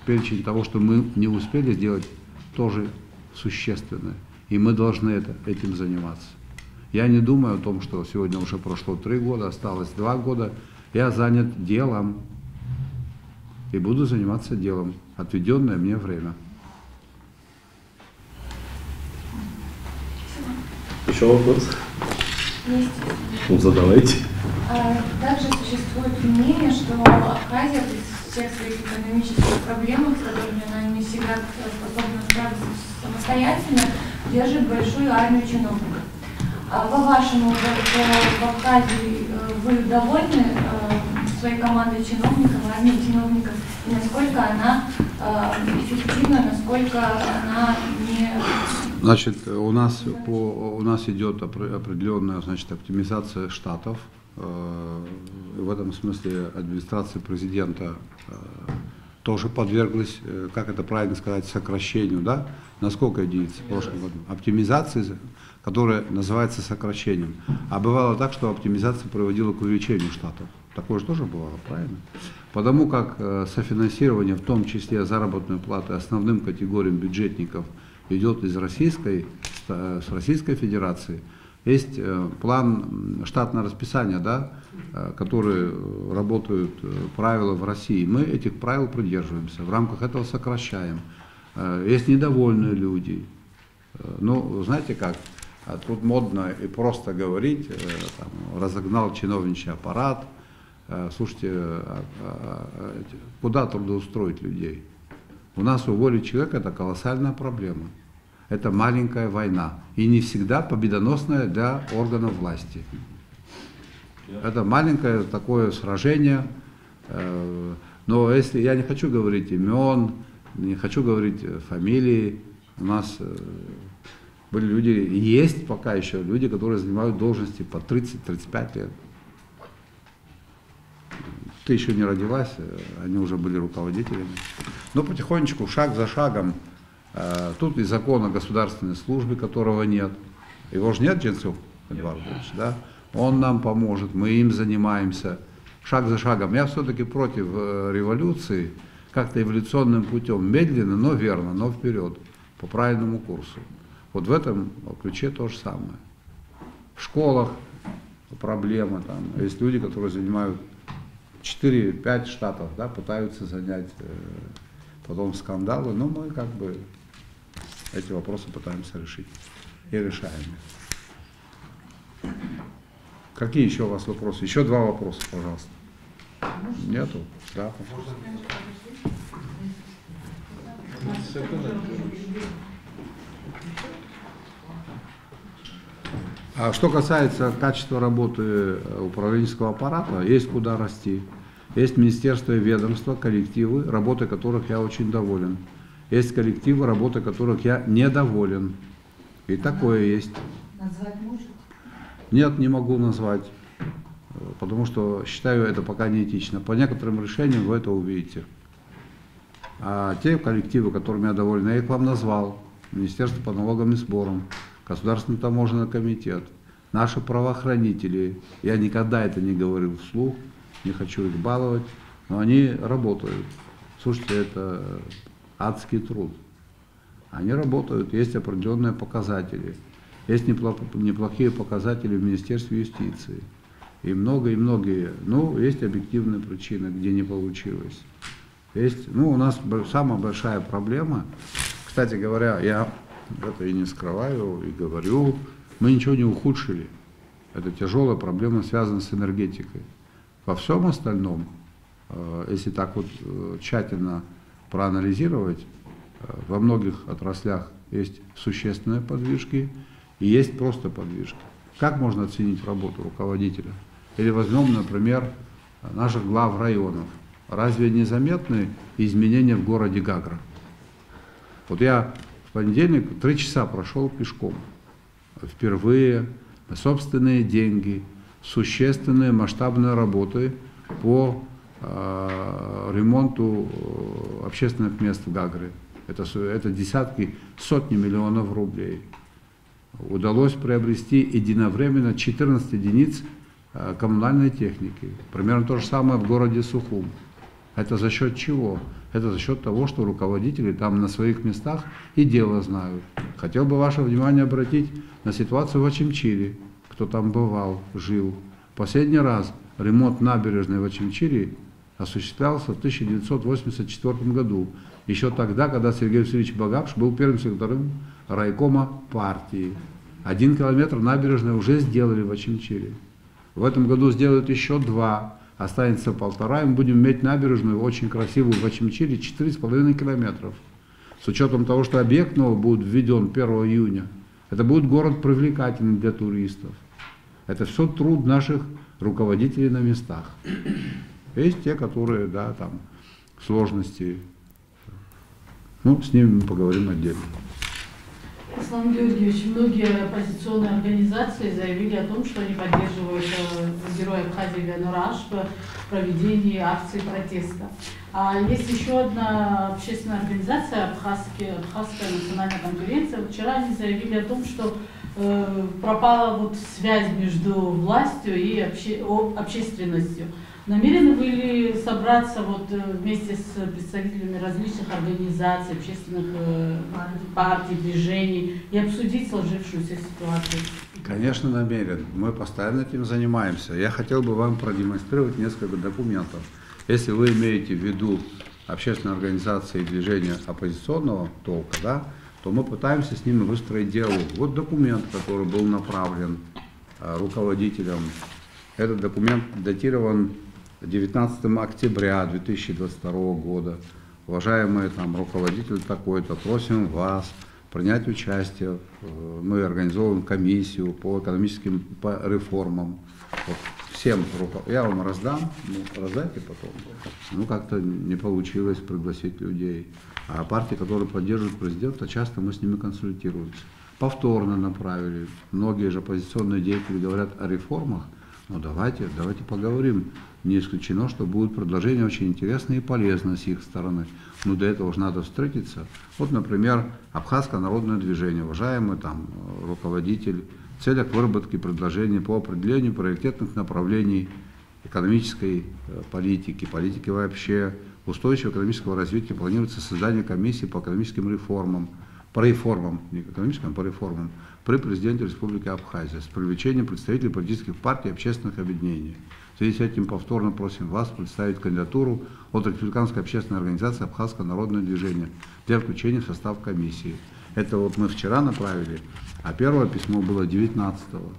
S1: Перечень того, что мы не успели сделать, тоже существенное. И мы должны этим заниматься. Я не думаю о том, что сегодня уже прошло 3 года, осталось 2 года. Я занят делом. И буду заниматься делом. Отведенное мне время.
S8: Еще вопрос?
S7: Есть.
S8: Ну, задавайте.
S7: Также существует мнение, что Абхазия при всех своих экономических проблемах, с которыми она не всегда способна справиться самостоятельно, держит большую армию чиновников. По-вашему, в Абхазии вы довольны своей командой чиновников, армией чиновников, и насколько она эффективна, насколько она не...
S1: Значит, у нас идет определенная, значит, оптимизация штатов. В этом смысле администрация президента тоже подверглась, как это правильно сказать, сокращению, да? На сколько единиц в прошлом году? Оптимизации, которая называется сокращением. А бывало так, что оптимизация приводила к увеличению штатов. Такое же тоже бывало, правильно? Потому как софинансирование, в том числе заработной платы основным категориям бюджетников, идет из с Российской Федерации. Есть план штатного расписания, да, которые работают правила в России. Мы этих правил придерживаемся, в рамках этого сокращаем. Есть недовольные люди. Ну, знаете как, тут модно и просто говорить, там, разогнал чиновничий аппарат. Слушайте, куда трудоустроить людей? У нас уволить человека – это колоссальная проблема. Это маленькая война. И не всегда победоносная для органов власти. Это маленькое такое сражение, Но если я не хочу говорить имен, не хочу говорить фамилии, у нас были люди, есть пока еще люди, которые занимают должности по 30-35 лет. Ты еще не родилась, они уже были руководителями. Но потихонечку, шаг за шагом, тут и закон о государственной службе, которого нет. Его же нет, Дженцов Эдуардович, да? Он нам поможет, мы им занимаемся. Шаг за шагом. Я все-таки против революции, как-то эволюционным путем, медленно, но верно, но вперед, по правильному курсу. Вот в этом ключе то же самое. В школах проблема, там, есть люди, которые занимают 4-5 штатов, да, пытаются занять, потом скандалы, но мы как бы эти вопросы пытаемся решить и решаем их. Какие еще у вас вопросы? Еще 2 вопроса, пожалуйста. Нету? Да, пожалуйста. А что касается качества работы управленческого аппарата, есть куда расти. Есть министерства и ведомства, коллективы, работой которых я очень доволен. Есть коллективы, работой которых я недоволен. И такое есть.
S4: Назвать можете?
S1: Нет, не могу назвать, потому что считаю это пока неэтично. По некоторым решениям вы это увидите. А те коллективы, которыми я доволен, я их вам назвал. Министерство по налогам и сборам, Государственный таможенный комитет, наши правоохранители. Я никогда это не говорил вслух, не хочу их баловать, но они работают. Слушайте, это адский труд. Они работают, есть определенные показатели. Есть неплохие показатели в Министерстве юстиции. И многие. Ну, есть объективные причины, где не получилось. Есть, ну, у нас самая большая проблема, кстати говоря, я это и не скрываю, и говорю, мы ничего не ухудшили. Это тяжелая проблема, связанная с энергетикой. Во всем остальном, если так вот тщательно проанализировать, во многих отраслях есть существенные подвижки и есть просто подвижки. Как можно оценить работу руководителя? Или возьмем, например, наших глав районов. Разве незаметны изменения в городе Гагра? Вот я в понедельник 3 часа прошел пешком. Впервые на собственные деньги, существенные масштабные работы по ремонту общественных мест в Гагре. Это десятки, сотни миллионов рублей. Удалось приобрести единовременно 14 единиц коммунальной техники. Примерно то же самое в городе Сухум. Это за счет чего? Это за счет того, что руководители там на своих местах и дело знают. Хотел бы ваше внимание обратить на ситуацию в Очимчире. Кто там бывал, жил. Последний раз ремонт набережной в Очимчире осуществлялся в 1984 году. Еще тогда, когда Сергей Васильевич Багапш был первым секретарем райкома партии. 1 километр набережной уже сделали в Очимчире. В этом году сделают еще 2. Останется 1,5, и мы будем иметь набережную очень красивую в Очимчире 4,5 километров. С учетом того, что объект новый будет введен 1 июня, это будет город привлекательный для туристов. Это все труд наших руководителей на местах. Есть те, которые, да, там, сложности. Ну, с ними мы поговорим отдельно.
S9: Ислам Георгиевич, многие оппозиционные организации заявили о том, что они поддерживают героя Абхазии Ганураш в проведении акции протеста. А есть еще одна общественная организация, Абхазская национальная конференция. Вчера они заявили о том, что пропала вот связь между властью и общественностью. Намерены вы ли собраться вот вместе с представителями различных организаций, общественных партий, движений и обсудить сложившуюся ситуацию?
S1: Конечно, намерен. Мы постоянно этим занимаемся. Я хотел бы вам продемонстрировать несколько документов. Если вы имеете в виду общественные организации и движения оппозиционного толка, да, то мы пытаемся с ними выстроить диалог. Вот документ, который был направлен руководителям. Этот документ датирован 19 октября 2022 года. Уважаемые там руководители такой-то, просим вас принять участие. Мы организовываем комиссию по экономическим реформам. Вот всем я вам раздам, раздайте потом. Ну, как-то не получилось пригласить людей. А партии, которые поддерживают президента, часто мы с ними консультируемся. Повторно направили. Многие же оппозиционные деятели говорят о реформах. Ну, давайте поговорим. Не исключено, что будут предложения очень интересные и полезные с их стороны. Но для этого же надо встретиться. Вот, например, Абхазское народное движение, уважаемый там руководитель, в целях выработки предложений по определению приоритетных направлений экономической политики, политики вообще, устойчивого экономического развития планируется создание комиссии по экономическим реформам, по реформам, не экономическим, а по реформам, при президенте Республики Абхазия с привлечением представителей политических партий и общественных объединений. В связи с этим повторно просим вас представить кандидатуру от Республиканской общественной организации «Абхазское народное движение» для включения в состав комиссии. Это вот мы вчера направили, а первое письмо было 19-го.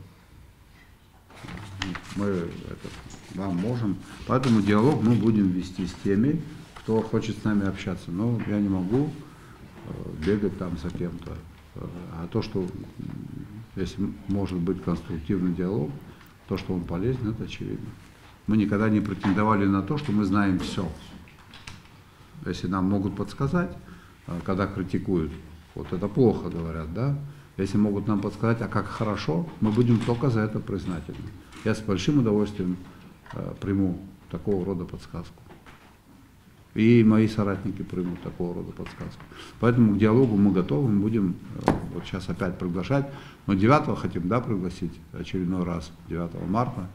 S1: Мы вам можем. Поэтому диалог мы будем вести с теми, кто хочет с нами общаться. Но я не могу бегать там за кем-то. А то, что если может быть конструктивный диалог, то, что он полезен, это очевидно. Мы никогда не претендовали на то, что мы знаем все. Если нам могут подсказать, когда критикуют, вот это плохо говорят, да? Если могут нам подсказать, а как хорошо, мы будем только за это признательны. Я с большим удовольствием приму такого рода подсказку. И мои соратники примут такого рода подсказку. Поэтому к диалогу мы готовы, мы будем вот сейчас опять приглашать. Но 9-го хотим, да, пригласить очередной раз, 9 марта.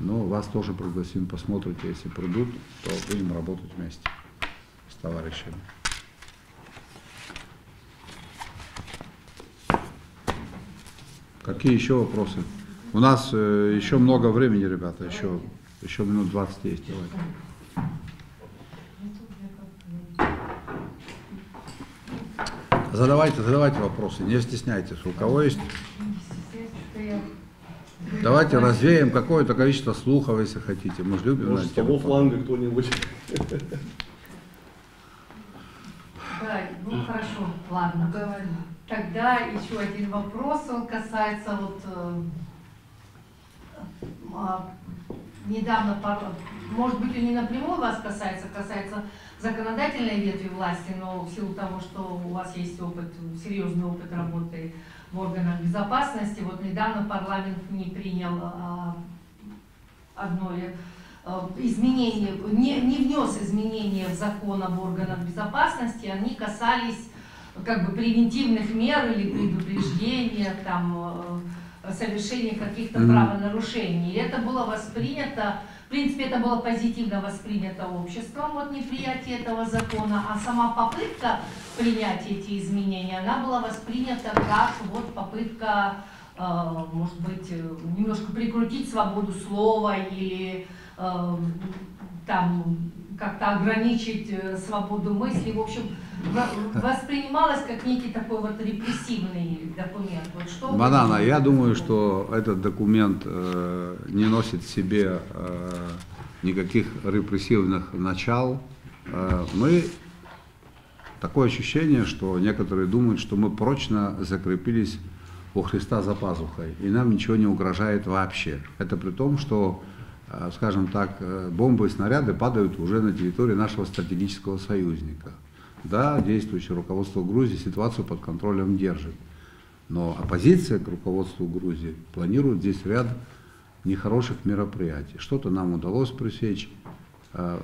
S1: Но вас тоже пригласим, посмотрите, если придут, то будем работать вместе с товарищами. Какие еще вопросы? У нас еще много времени, ребята, еще минут 20 есть. Давайте. Задавайте вопросы, не стесняйтесь. У кого есть? Давайте развеем какое-то количество слухов, если хотите. Мы же любим.
S8: Может, с того фланга кто-нибудь.
S4: Да, ну хорошо, ладно, говорю. Тогда еще один вопрос, он касается недавно, может быть, он не напрямую вас касается законодательной ветви власти, но в силу того, что у вас есть опыт, серьезный опыт работы в органах безопасности, вот недавно парламент не принял одно изменение, не внес изменения в закон об органах безопасности, они касались как бы превентивных мер или предупреждения, там, совершения каких-то правонарушений. И это было воспринято, в принципе, это было позитивно воспринято обществом, вот неприятие этого закона, а сама попытка принять эти изменения, она была воспринята как вот попытка, может быть, немножко прикрутить свободу слова или там как-то ограничить свободу мысли. В общем, воспринималось как некий такой вот репрессивный документ. Вот что
S1: Банана, я думаю, что этот документ не носит в себе никаких репрессивных начал. Такое ощущение, что некоторые думают, что мы прочно закрепились у Христа за пазухой, и нам ничего не угрожает вообще. Это при том, что, скажем так, бомбы и снаряды падают уже на территории нашего стратегического союзника. Да, действующее руководство Грузии ситуацию под контролем держит. Но оппозиция к руководству Грузии планирует здесь ряд нехороших мероприятий. Что-то нам удалось пресечь. А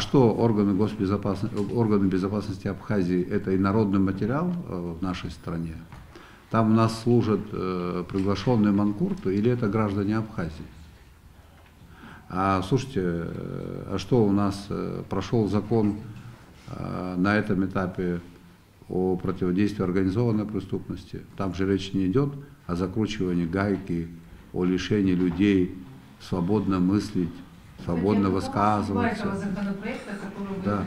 S1: что органы безопасности Абхазии – это инородный материал в нашей стране? Там у нас служат приглашенные манкурты или это граждане Абхазии? Слушайте, а что у нас прошел закон на этом этапе о противодействии организованной преступности? Там же речь не идет о закручивании гайки, о лишении людей свободно мыслить, свободно высказываться. Да.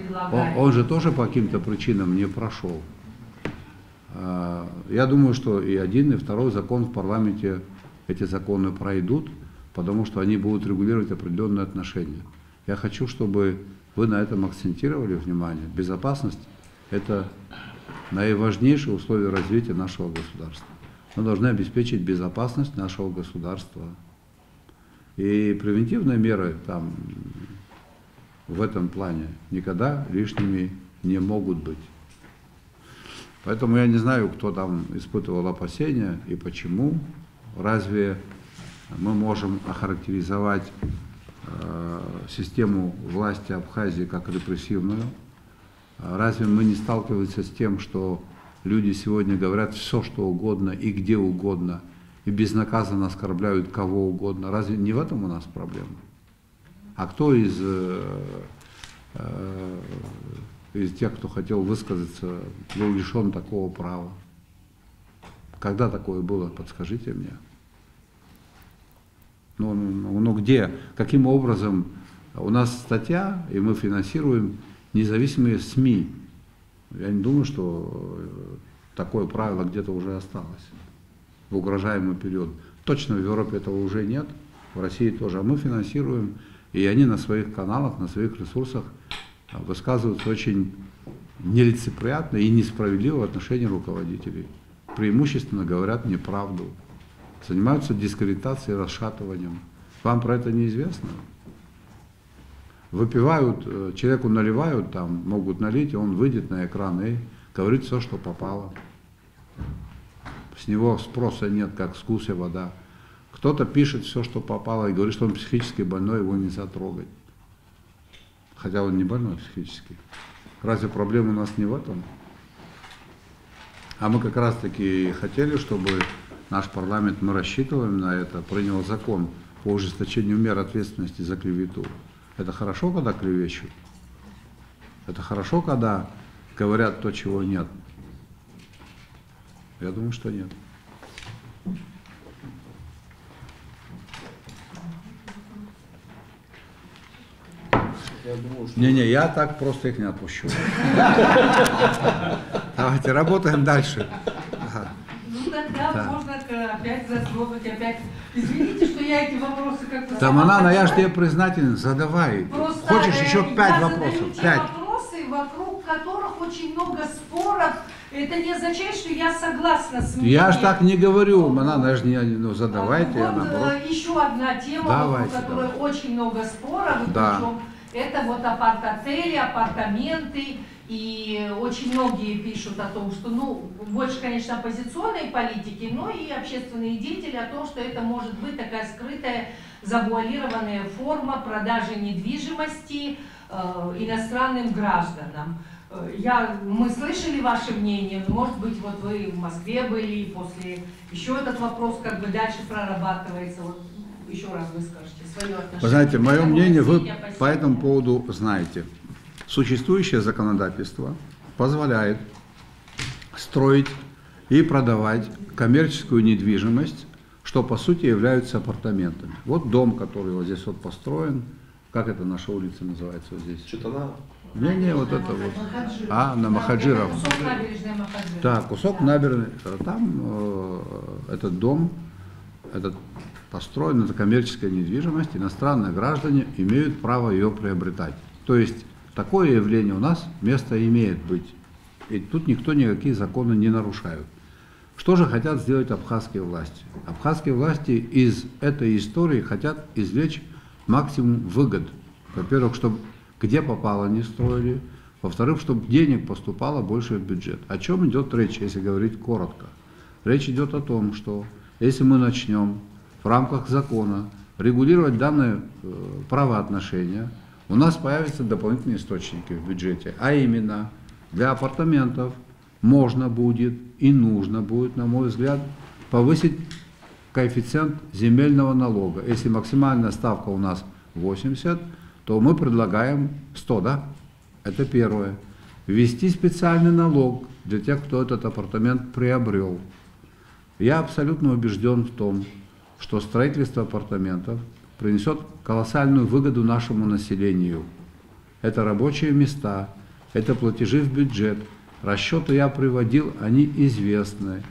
S1: Он же тоже по каким-то причинам не прошел. Я думаю, что и один, и второй закон в парламенте, эти законы пройдут, потому что они будут регулировать определенные отношения. Я хочу, чтобы вы на этом акцентировали внимание. Безопасность – это наиважнейшее условие развития нашего государства. Мы должны обеспечить безопасность нашего государства. И превентивные меры там в этом плане никогда лишними не могут быть. Поэтому я не знаю, кто там испытывал опасения и почему. Разве мы можем охарактеризовать систему власти Абхазии как репрессивную? Разве мы не сталкиваемся с тем, что люди сегодня говорят все, что угодно и где угодно, и безнаказанно оскорбляют кого угодно? Разве не в этом у нас проблема? А кто из тех, кто хотел высказаться, был лишен такого права? Когда такое было, подскажите мне. Ну где, каким образом? У нас статья, и мы финансируем независимые СМИ. Я не думаю, что такое правило где-то уже осталось в угрожаемый период. Точно в Европе этого уже нет, в России тоже. А мы финансируем, и они на своих каналах, на своих ресурсах высказываются очень нелицеприятно и несправедливо в отношении руководителей. Преимущественно говорят неправду, занимаются дискредитацией, расшатыванием. Вам про это неизвестно? Выпивают, человеку наливают, там могут налить, и он выйдет на экран и говорит все, что попало. С него спроса нет, как с гуся вода. Кто-то пишет все, что попало, и говорит, что он психически больной, его нельзя трогать. Хотя он не больной психически. Разве проблема у нас не в этом? А мы как раз таки хотели, чтобы наш парламент, мы рассчитываем на это, принял закон по ужесточению мер ответственности за клевету. Это хорошо, когда клевещут? Это хорошо, когда говорят то, чего нет? Я думаю, что нет. Не-не, я так просто их не отпущу. Давайте работаем дальше.
S4: Ну тогда можно опять затронуть, опять. Извините, что я эти вопросы как-то...
S1: Таманана, я же тебе признателен, задавай.
S4: Просто,
S1: хочешь еще 5 вопросов?
S4: Я задаю те
S1: 5.
S4: вопросы, вокруг которых очень много споров. Это не означает, что я согласна с мнением.
S1: Я же так не говорю, Манана, я же не задавайте.
S4: Вот еще одна тема,
S1: давайте,
S4: вокруг которой очень много споров.
S1: Да.
S4: Причем это вот апарт-отели, апартаменты. И очень многие пишут о том, что, ну, больше, конечно, оппозиционные политики, но и общественные деятели о том, что это может быть такая скрытая, завуалированная форма продажи недвижимости иностранным гражданам. Мы слышали ваше мнение, но, может быть, вот вы в Москве были, и после еще этот вопрос как бы дальше прорабатывается. Вот еще раз вы скажете свое отношение.
S1: Вы знаете, мое мнение вы по этому поводу знаете. Существующее законодательство позволяет строить и продавать коммерческую недвижимость, что по сути являются апартаментами. Вот дом, который вот здесь вот построен, как это наша улица называется вот здесь?
S8: Читана?
S1: Не, вот это вот. На Махаджиров.
S4: Кусок набережной Махаджиров.
S1: Да, кусок набережной. Там этот дом, этот построен, это коммерческая недвижимость, иностранные граждане имеют право ее приобретать. То есть такое явление у нас место имеет быть. И тут никто никакие законы не нарушает. Что же хотят сделать абхазские власти? Абхазские власти из этой истории хотят извлечь максимум выгод. Во-первых, чтобы где попало не строили. Во-вторых, чтобы денег поступало больше в бюджет. О чем идет речь, если говорить коротко? Речь идет о том, что если мы начнем в рамках закона регулировать данные правоотношения, у нас появятся дополнительные источники в бюджете, а именно для апартаментов можно будет и нужно будет, на мой взгляд, повысить коэффициент земельного налога. Если максимальная ставка у нас 80, то мы предлагаем 100, да? Это первое. Ввести специальный налог для тех, кто этот апартамент приобрел. Я абсолютно убежден в том, что строительство апартаментов принесет колоссальную выгоду нашему населению. Это рабочие места, это платежи в бюджет. Расчеты я приводил, они известны.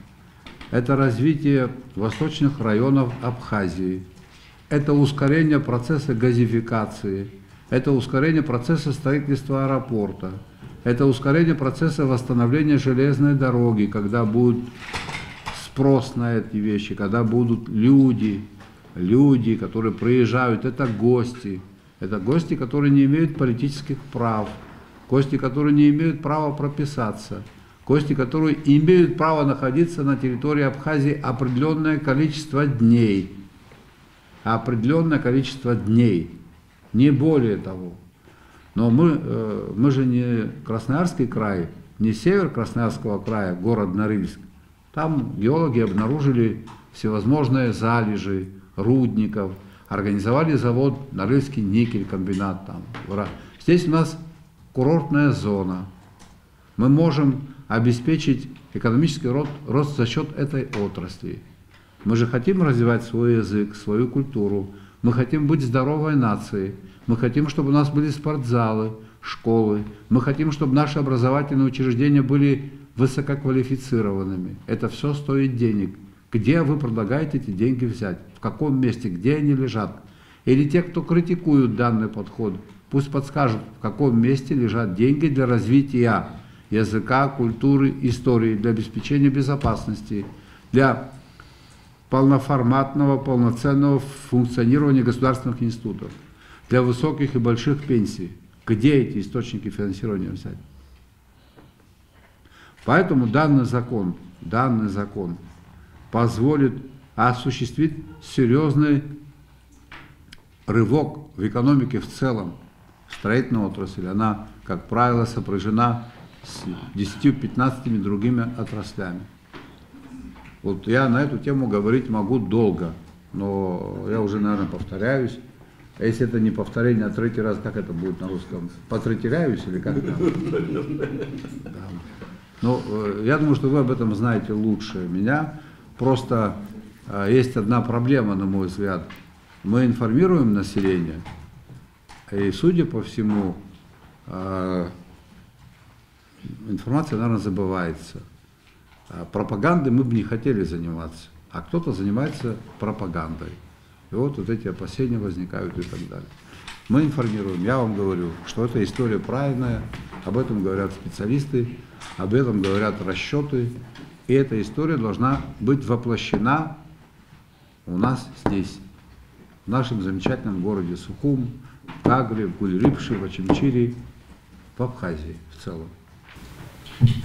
S1: Это развитие восточных районов Абхазии. Это ускорение процесса газификации. Это ускорение процесса строительства аэропорта. Это ускорение процесса восстановления железной дороги, когда будет спрос на эти вещи, когда будут люди. люди, которые приезжают, это гости, которые не имеют политических прав, гости, которые не имеют права прописаться, гости, которые имеют право находиться на территории Абхазии определенное количество дней, не более того. Но мы же не Красноярский край, не север Красноярского края, город Норильск. Там геологи обнаружили всевозможные залежи рудников, организовали завод Норильский никель-комбинат. Здесь у нас курортная зона. Мы можем обеспечить экономический рост за счет этой отрасли. Мы же хотим развивать свой язык, свою культуру. Мы хотим быть здоровой нацией. Мы хотим, чтобы у нас были спортзалы, школы. Мы хотим, чтобы наши образовательные учреждения были высококвалифицированными. Это все стоит денег. Где вы предлагаете эти деньги взять? В каком месте? Где они лежат? Или те, кто критикуют данный подход, пусть подскажут, в каком месте лежат деньги для развития языка, культуры, истории, для обеспечения безопасности, для полноформатного, полноценного функционирования государственных институтов, для высоких и больших пенсий. Где эти источники финансирования взять? Поэтому данный закон позволит осуществить серьезный рывок в экономике в целом. Строительная отрасль, она, как правило, сопряжена с 10-15 другими отраслями. Вот я на эту тему говорить могу долго, но я уже, наверное, повторяюсь. А если это не повторение, а третий раз, как это будет на русском? Потретеряюсь или как? Да. Ну, я думаю, что вы об этом знаете лучше меня. Просто есть одна проблема, на мой взгляд. Мы информируем население, и, судя по всему, информация, наверное, забывается. Пропагандой мы бы не хотели заниматься, а кто-то занимается пропагандой. И вот эти опасения возникают и так далее. Мы информируем, я вам говорю, что эта история правильная, об этом говорят специалисты, об этом говорят расчеты, и эта история должна быть воплощена у нас здесь, в нашем замечательном городе Сухум, в Кагре, в Гульрипше, в Очимчире, в Абхазии в целом.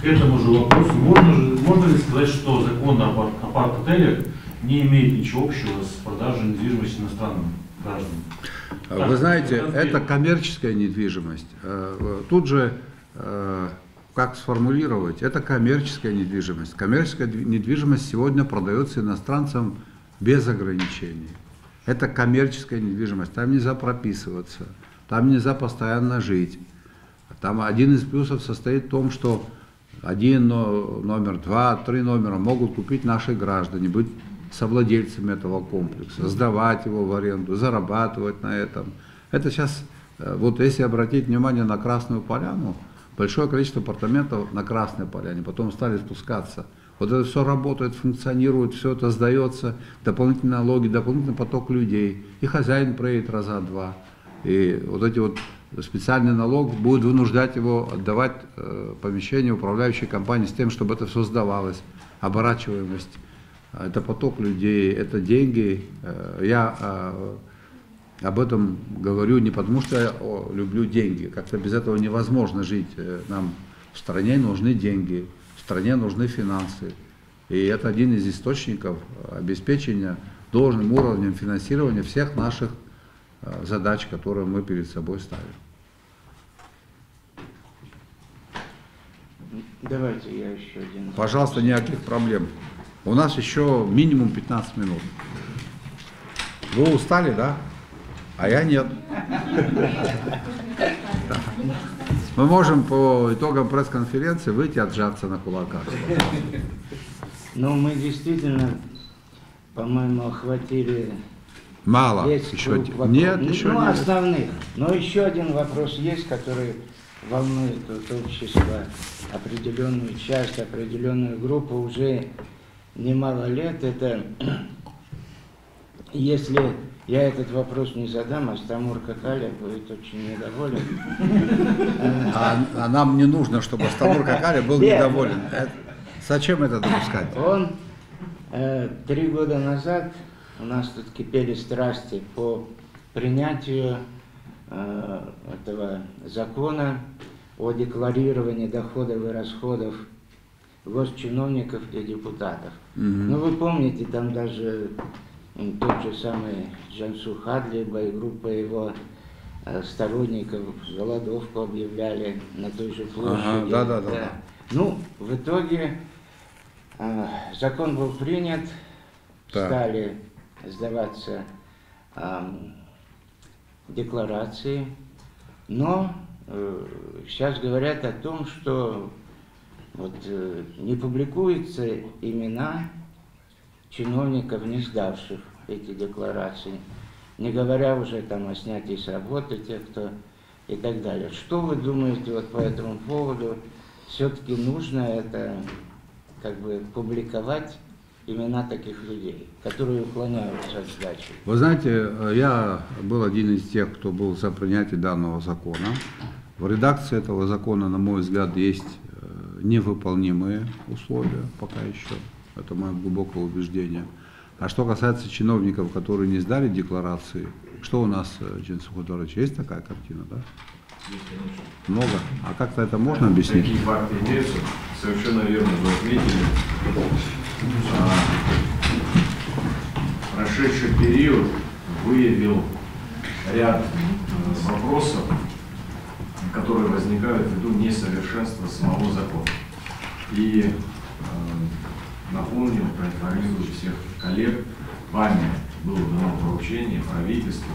S10: К этому же вопросу, можно ли сказать, что закон об апарт-отелях не имеет ничего общего с продажей недвижимости иностранным гражданам?
S1: Вы знаете, это коммерческая недвижимость. Тут же, как сформулировать, это коммерческая недвижимость. Коммерческая недвижимость сегодня продается иностранцам без ограничений. Это коммерческая недвижимость, там нельзя прописываться, там нельзя постоянно жить. Там один из плюсов состоит в том, что один номер, два, три номера могут купить наши граждане, быть совладельцами этого комплекса, сдавать его в аренду, зарабатывать на этом. Это сейчас, вот если обратить внимание на Красную Поляну, большое количество апартаментов на Красной Поляне, потом стали спускаться. Вот это все работает, функционирует, все это сдается, дополнительные налоги, дополнительный поток людей, и хозяин проедет раза два. И вот эти вот специальный налог будет вынуждать его отдавать помещение управляющей компании с тем, чтобы это все сдавалось, оборачиваемость. Это поток людей, это деньги. Я об этом говорю не потому, что я люблю деньги. Как-то без этого невозможно жить. Нам в стране нужны деньги, в стране нужны финансы. И это один из источников обеспечения должным уровнем финансирования всех наших задач, которые мы перед собой ставим.
S3: Давайте я еще один.
S1: Пожалуйста, никаких проблем. У нас еще минимум 15 минут. Вы устали, да? А я нет. Мы можем по итогам пресс-конференции выйти отжаться на кулаках.
S3: Ну, мы действительно, по-моему, охватили...
S1: Мало.
S3: Есть
S1: Еще
S3: нет,
S1: еще
S3: нет.
S1: Основных.
S3: Но еще один вопрос есть, который волнует общество, определенную часть, определенную группу уже немало лет. Это если я этот вопрос не задам, Астамур Какаля будет очень недоволен.
S1: А нам не нужно, чтобы Астамур Какаля был недоволен. Зачем это допускать?
S3: Он 3 года назад у нас тут кипели страсти по принятию этого закона о декларировании доходов и расходов госчиновников и депутатов. Ну, вы помните, там даже тот же самый Джансу Хадлиба и группа его сторонников голодовку объявляли на той же площади.
S1: Да.
S3: Ну, в итоге закон был принят, стали сдаваться декларации, но сейчас говорят о том, что вот, не публикуются имена чиновников, не сдавших эти декларации, не говоря уже там о снятии с работы тех, кто и так далее. Что вы думаете вот по этому поводу? Все-таки нужно это как бы публиковать имена таких людей, которые уклоняются от сдачи?
S1: Вы знаете, я был один из тех, кто был за принятие данного закона. В редакции этого закона, на мой взгляд, есть невыполнимые условия пока еще. Это мое глубокое убеждение. А что касается чиновников, которые не сдали декларации, что у нас, Джансу Худорович, есть такая картина, да?
S11: Есть, конечно.
S1: Много. А как-то это можно объяснить?
S11: Такие факты имеются. Совершенно верно вы отметили. Прошедший период выявил ряд вопросов, которые возникают ввиду несовершенства самого закона. И напомню, проинформирую всех коллег, вами было дано поручение правительству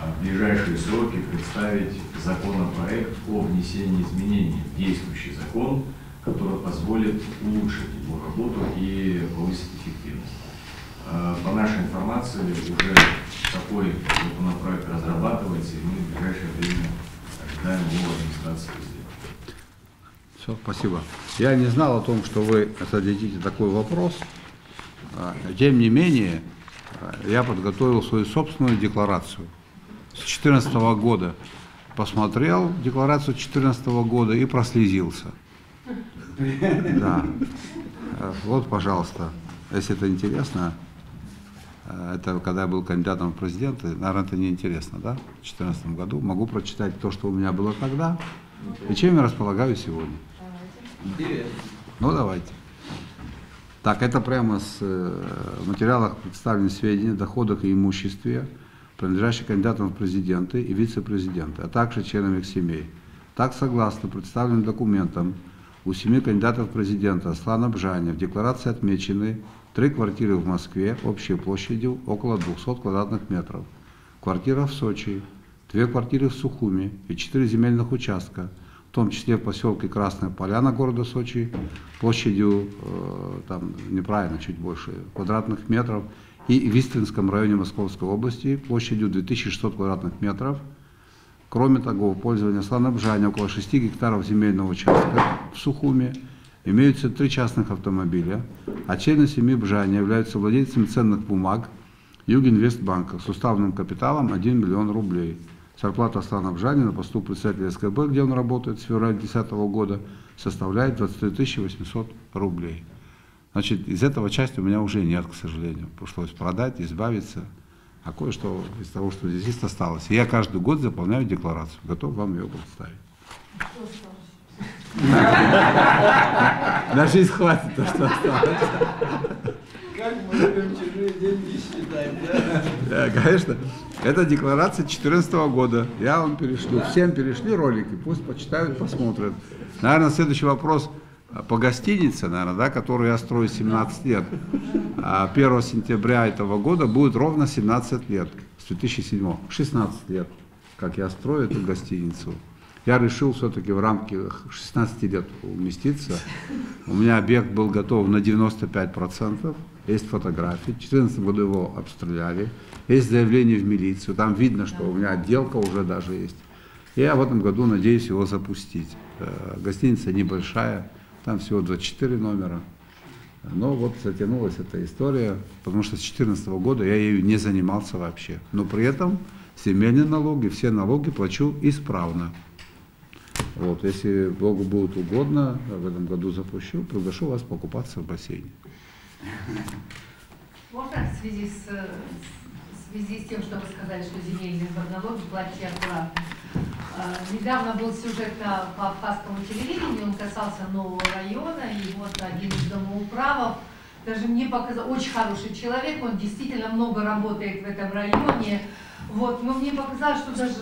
S11: в ближайшие сроки представить законопроект о внесении изменений в действующий закон, который позволит улучшить его работу и повысить эффективность. По нашей информации, уже такой законопроект разрабатывается, и мы в ближайшее время ожидаем его администрации президента.
S1: Все, спасибо. Я не знал о том, что вы зададите такой вопрос. Тем не менее, я подготовил свою собственную декларацию с 2014 года. Посмотрел декларацию 2014 года и прослезился. Да. Вот, пожалуйста, если это интересно, это когда я был кандидатом в президенты, наверное, это неинтересно, да, в 2014 году. Могу прочитать то, что у меня было тогда, и чем я располагаю сегодня.
S12: Интересно.
S1: Ну, давайте. Так, это прямо с материалов представлены сведения о доходах и имуществе, принадлежащих кандидатам в президенты и вице-президенты, а также членам их семей. Так, согласно представленным документам, у 7 кандидатов в президента Аслана Бжаня в декларации отмечены 3 квартиры в Москве общей площадью около 200 квадратных метров, квартира в Сочи, 2 квартиры в Сухуми и 4 земельных участка, в том числе в поселке Красная Поляна города Сочи, площадью, там неправильно, чуть больше квадратных метров, и в Истринском районе Московской области площадью 2600 квадратных метров. Кроме того, в пользовании Аслана Бжаня около 6 гектаров земельного участка в Сухуми имеются 3 частных автомобиля, а члены семьи Бжаня являются владельцами ценных бумаг Югинвестбанка с уставным капиталом 1 миллион рублей. Зарплата Аслана Бжаня на посту председателя СКБ, где он работает с февраля 2010 года, составляет 23 800 рублей. Значит, из этого части у меня уже нет, к сожалению. Пришлось продать, избавиться. А кое-что из того, что здесь есть, осталось. И я каждый год заполняю декларацию. Готов вам ее представить. На жизнь хватит то, что осталось.
S12: Как мы любим чужие деньги считать, да?
S1: Да, конечно. Это декларация 2014 года. Я вам перешлю. Всем перешли ролики. Пусть почитают, посмотрят. Наверное, следующий вопрос по гостинице, наверное, да, которую я строю 17 лет. 1 сентября этого года будет ровно 17 лет. С 2007. 16 лет, как я строю эту гостиницу. Я решил все-таки в рамках 16 лет уместиться. У меня объект был готов на 95%. Есть фотографии. В 2014 году его обстреляли. Есть заявление в милицию. Там видно, что у меня отделка уже даже есть. И я в этом году надеюсь его запустить. Гостиница небольшая. Там всего 24 номера. Но вот затянулась эта история, потому что с 2014 года я ею не занимался вообще. Но при этом земельные налоги, все налоги плачу исправно. Вот, если Богу будет угодно, в этом году запущу, приглашу вас покупаться в бассейне.
S4: Можно в связи с тем, что вы сказали, что земельные налоги платите аккуратно. Недавно был сюжет по абхазскому телевидению, он касался нового района, и вот один из домоуправов, даже мне показал, очень хороший человек, он действительно много работает в этом районе, вот, но мне показалось, что даже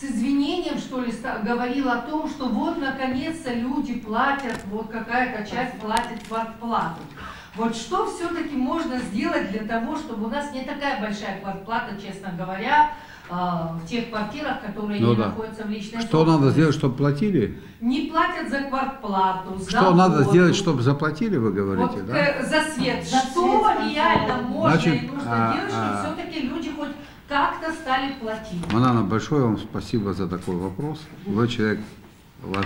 S4: с извинением, что ли, говорил о том, что вот, наконец-то, люди платят, вот какая-то часть платит квартплату. Вот что все-таки можно сделать для того, чтобы у нас не такая большая квартплата, честно говоря, в тех квартирах, которые не находятся в личной собственности.
S1: Что надо сделать, чтобы платили?
S4: Не платят за квартплату, за
S1: Что надо сделать, чтобы заплатили, вы говорите,
S4: вот,
S1: да?
S4: За свет. Что реально можно и нужно делать, чтобы все-таки люди хоть как-то стали платить?
S1: Манана, большое вам спасибо за такой вопрос. Вы человек, у вас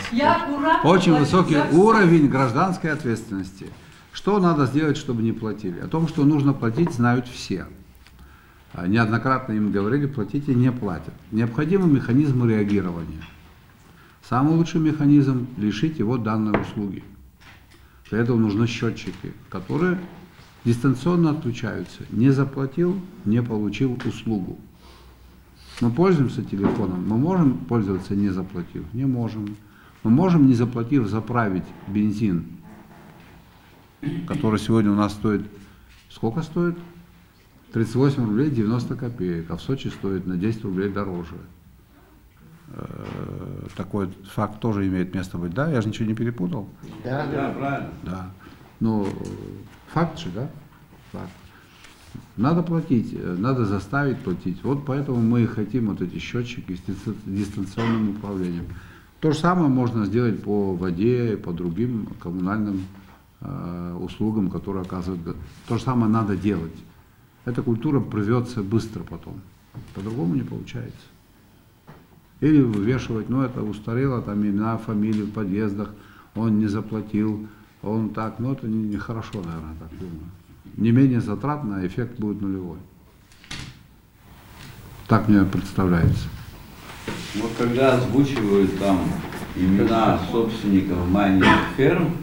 S4: очень
S1: высокий уровень гражданской ответственности. Что надо сделать, чтобы не платили? О том, что нужно платить, знают все. Неоднократно им говорили, платите, не платят. Необходимы механизмы реагирования. Самый лучший механизм – лишить его данной услуги. Для этого нужны счетчики, которые дистанционно отключаются. Не заплатил, не получил услугу. Мы пользуемся телефоном, мы можем пользоваться не заплатив? Не можем. Мы можем, не заплатив, заправить бензин, который сегодня у нас стоит, сколько стоит? 38 рублей 90 копеек, а в Сочи стоит на 10 рублей дороже. Такой факт тоже имеет место быть, да? Я же ничего не перепутал?
S3: Да,
S1: правильно. Да. Ну, факт же, да? Факт. Надо платить, надо заставить платить. Вот поэтому мы и хотим вот эти счетчики с дистанционным управлением. То же самое можно сделать по воде и по другим коммунальным услугам, которые оказывают. То же самое надо делать. Эта культура прорвется быстро потом. По-другому не получается. Или вывешивать, ну это устарело, там имена, фамилии в подъездах, он не заплатил, он так, ну это нехорошо, наверное, так думаю. Не менее затратно, а эффект будет нулевой. Так мне представляется.
S12: Вот когда озвучивают там имена собственников майнинговых ферм,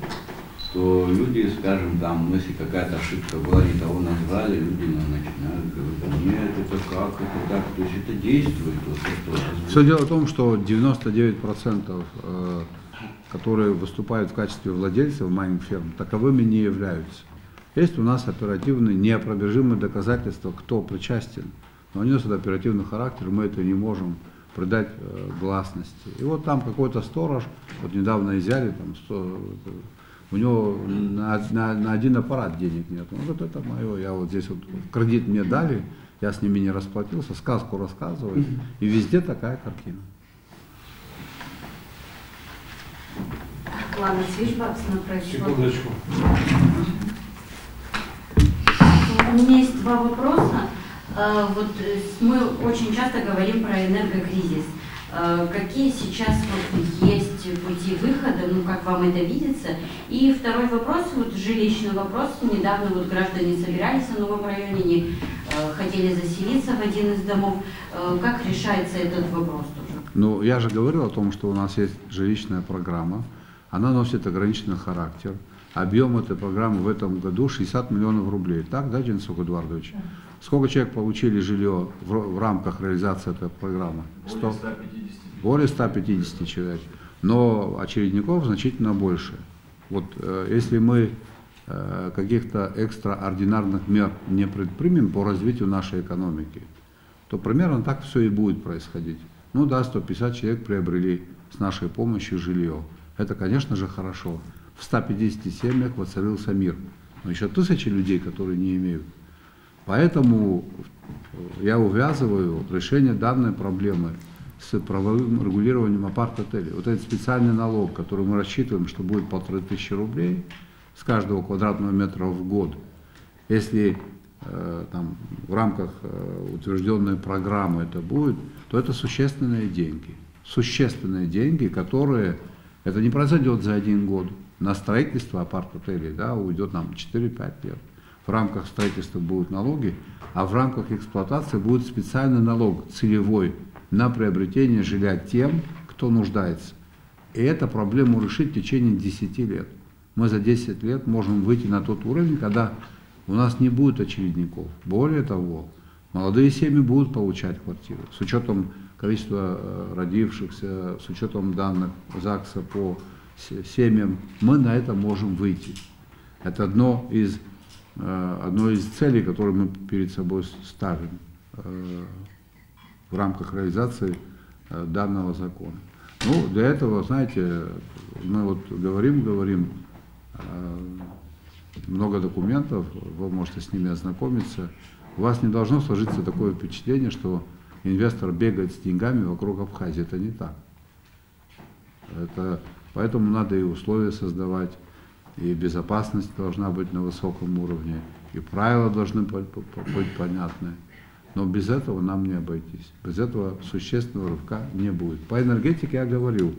S12: то люди, скажем, там, если какая-то ошибка была, не того назвали, люди начинают говорить, нет, это как, это так, то есть это действует. Вот,
S1: все дело в том, что 99%, которые выступают в качестве владельцев майнинг-ферм, таковыми не являются. Есть у нас оперативные, неопровержимые доказательства, кто причастен, но они носят оперативный характер, мы это не можем придать гласности. И вот там какой-то сторож, вот недавно изъяли, там, у него на один аппарат денег нет. Он говорит, это мое, я вот здесь вот кредит мне дали, я с ними не расплатился, сказку рассказываю, и везде такая картина.
S13: Ладно,
S10: секундочку.
S13: У меня есть два вопроса. Вот мы очень часто говорим про энергокризис. Какие сейчас вот есть пути выхода, ну как вам это видится? И второй вопрос, вот жилищный вопрос. Недавно вот граждане собирались в новом районе, не хотели заселиться в один из домов. Как решается этот вопрос тоже?
S1: Ну, я же говорил о том, что у нас есть жилищная программа. Она носит ограниченный характер. Объем этой программы в этом году 60 миллионов рублей. Так, да, Денисок Эдуардович? Сколько человек получили жилье в рамках реализации этой программы? Более 150 человек. Но очередников значительно больше. Вот если мы каких-то экстраординарных мер не предпримем по развитию нашей экономики, то примерно так все и будет происходить. Ну да, 150 человек приобрели с нашей помощью жилье. Это, конечно же, хорошо. В 150 семьях воцарился мир. Но еще тысячи людей, которые не имеют. Поэтому я увязываю решение данной проблемы с правовым регулированием апарт-отелей. Вот этот специальный налог, который мы рассчитываем, что будет 1500 рублей с каждого квадратного метра в год, если там, в рамках утвержденной программы это будет, то это существенные деньги. Существенные деньги, которые, это не произойдет за один год. На строительство апарт-отелей, да, уйдет нам 4-5 лет. В рамках строительства будут налоги, а в рамках эксплуатации будет специальный налог целевой на приобретение жилья тем, кто нуждается. И эту проблему решить в течение 10 лет. Мы за 10 лет можем выйти на тот уровень, когда у нас не будет очередников. Более того, молодые семьи будут получать квартиры. С учетом количества родившихся, с учетом данных ЗАГСа по семьям, мы на это можем выйти. Это одно из целей, которые мы перед собой ставим в рамках реализации данного закона. Ну, для этого, знаете, мы вот говорим, много документов, вы можете с ними ознакомиться. У вас не должно сложиться такое впечатление, что инвестор бегает с деньгами вокруг Абхазии. Это не так. Поэтому надо и условия создавать, и безопасность должна быть на высоком уровне, и правила должны быть понятны. Но без этого нам не обойтись. Без этого существенного рывка не будет. По энергетике я говорил,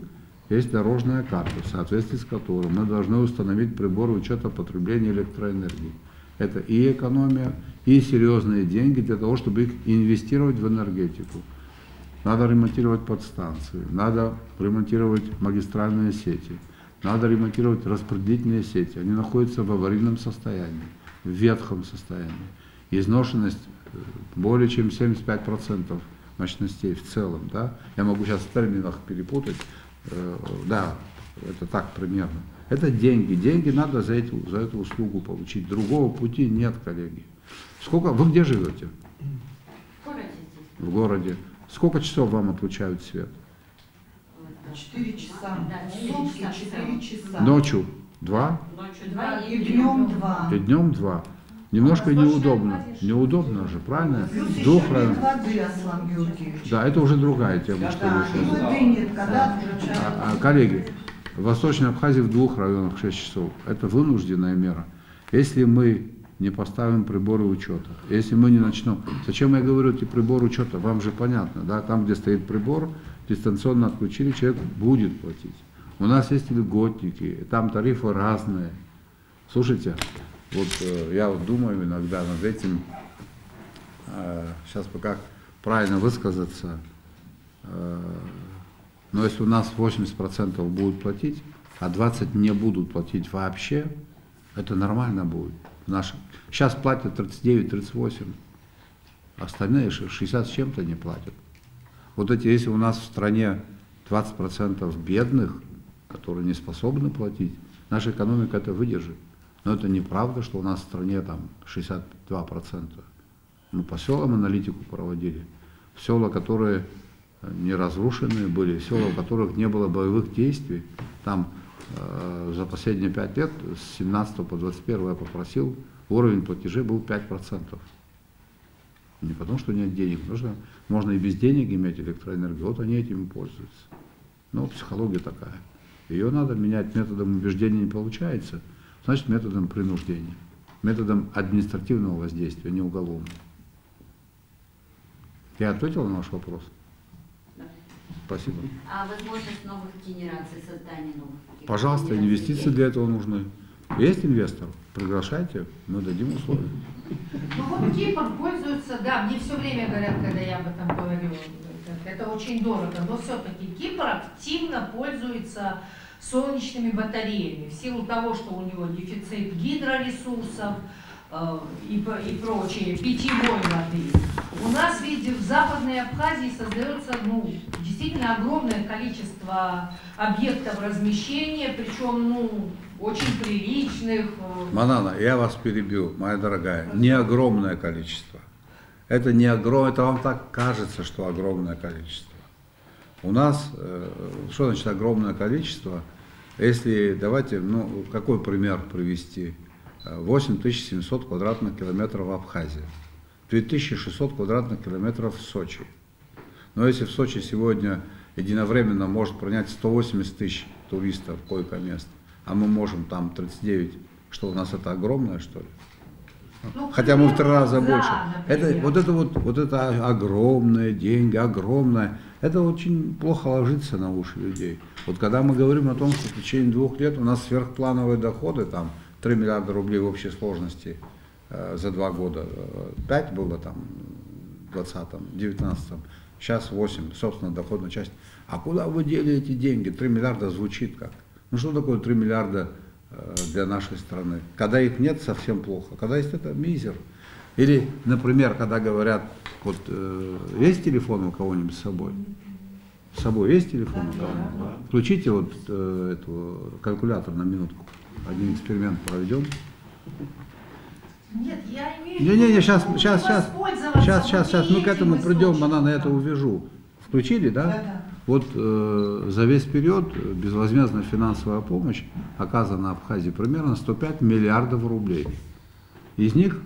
S1: есть дорожная карта, в соответствии с которой мы должны установить приборы учета потребления электроэнергии. Это и экономия, и серьезные деньги для того, чтобы их инвестировать в энергетику. Надо ремонтировать подстанции, надо ремонтировать магистральные сети, надо ремонтировать распределительные сети. Они находятся в аварийном состоянии, в ветхом состоянии. Изношенность более чем 75% мощностей в целом. Да? Я могу сейчас в терминах перепутать. Да, это так примерно. Это деньги. Деньги надо за эту услугу получить. Другого пути нет, коллеги. Вы где живете?
S13: В городе.
S1: В городе. Сколько часов вам отключают свет?
S14: 4 часа. Сутки 4 часа.
S1: Ночью 2?
S13: Ночью 2
S14: и днем 2.
S1: И днем 2. Немножко неудобно. Неудобно же, правильно?
S14: Плюс
S1: Двух
S14: еще
S1: районов.
S14: нет воды, Аслан Георгиевич.
S1: Да, это уже другая тема, что
S14: Да,
S1: вы
S14: и
S1: сказали.
S14: воды нет, когда отключают.
S1: Коллеги, в Восточной Абхазии в 2 районах 6 часов. Это вынужденная мера. Если мы не поставим приборы учета, если мы не начнем... Зачем я говорю эти приборы учета? Вам же понятно, да? Там, где стоит прибор, дистанционно отключили, человек будет платить. У нас есть льготники, там тарифы разные. Слушайте, вот я вот думаю иногда над этим, сейчас бы как правильно высказаться, но если у нас 80% будут платить, а 20% не будут платить вообще, это нормально будет. Сейчас платят 39-38, остальные 60 с чем-то не платят. Вот эти, если у нас в стране 20% бедных, которые не способны платить, наша экономика это выдержит. Но это неправда, что у нас в стране там 62%. Мы по селам аналитику проводили. Села, которые не разрушенные были, села, в которых не было боевых действий. Там за последние 5 лет, с 17 по 21 я попросил, уровень платежей был 5%. Не потому, что нет денег, потому что можно и без денег иметь электроэнергию. Вот они этим и пользуются. Но психология такая. Ее надо менять методом убеждения, не получается, значит методом принуждения, методом административного воздействия, не уголовного. Я ответил на ваш вопрос?
S13: Да.
S1: Спасибо.
S13: А возможность новых генераций, создания новых?
S1: Пожалуйста, инвестиции для этого нужны. Есть инвестор? Приглашайте, мы дадим условия.
S4: Ну вот Кипр пользуется, да, мне все время говорят, когда я об этом говорю, это очень дорого, но все-таки Кипр активно пользуется солнечными батареями в силу того, что у него дефицит гидроресурсов и прочее, питьевой воды. У нас, видите, в Западной Абхазии создается действительно огромное количество объектов размещения, причем очень приличных.
S1: Манана, я вас перебью, моя дорогая, не огромное количество. Это не огромное, это вам так кажется, что огромное количество. У нас, что значит огромное количество? Если, давайте, какой пример привести? 8700 квадратных километров в Абхазии, 2600 квадратных километров в Сочи. Но если в Сочи сегодня единовременно может принять 180 тысяч туристов койко-мест, а мы можем там 39, что у нас это огромное, что ли? Хотя мы в 3 раза больше. Вот это огромные деньги, огромное. Это очень плохо ложится на уши людей. Вот когда мы говорим о том, что в течение 2 лет у нас сверхплановые доходы, там 3 миллиарда рублей в общей сложности за 2 года, 5 было там в 2020, 2019, сейчас 8, собственно, доходная часть. А куда вы дели эти деньги? 3 миллиарда звучит как? Ну что такое 3 миллиарда для нашей страны. Когда их нет, совсем плохо. Когда есть, это мизер. Или, например, когда говорят, вот есть телефон у кого-нибудь с собой? С собой есть телефон у кого-нибудь? Включите вот эту калькулятор на минутку. Один эксперимент проведем.
S4: Нет, я имею в виду,
S1: Не, сейчас мы к этому придем, она на это увижу. Включили, да?
S14: Да.
S1: Вот за весь период безвозмездная финансовая помощь оказана Абхазии примерно 105 миллиардов рублей. Из них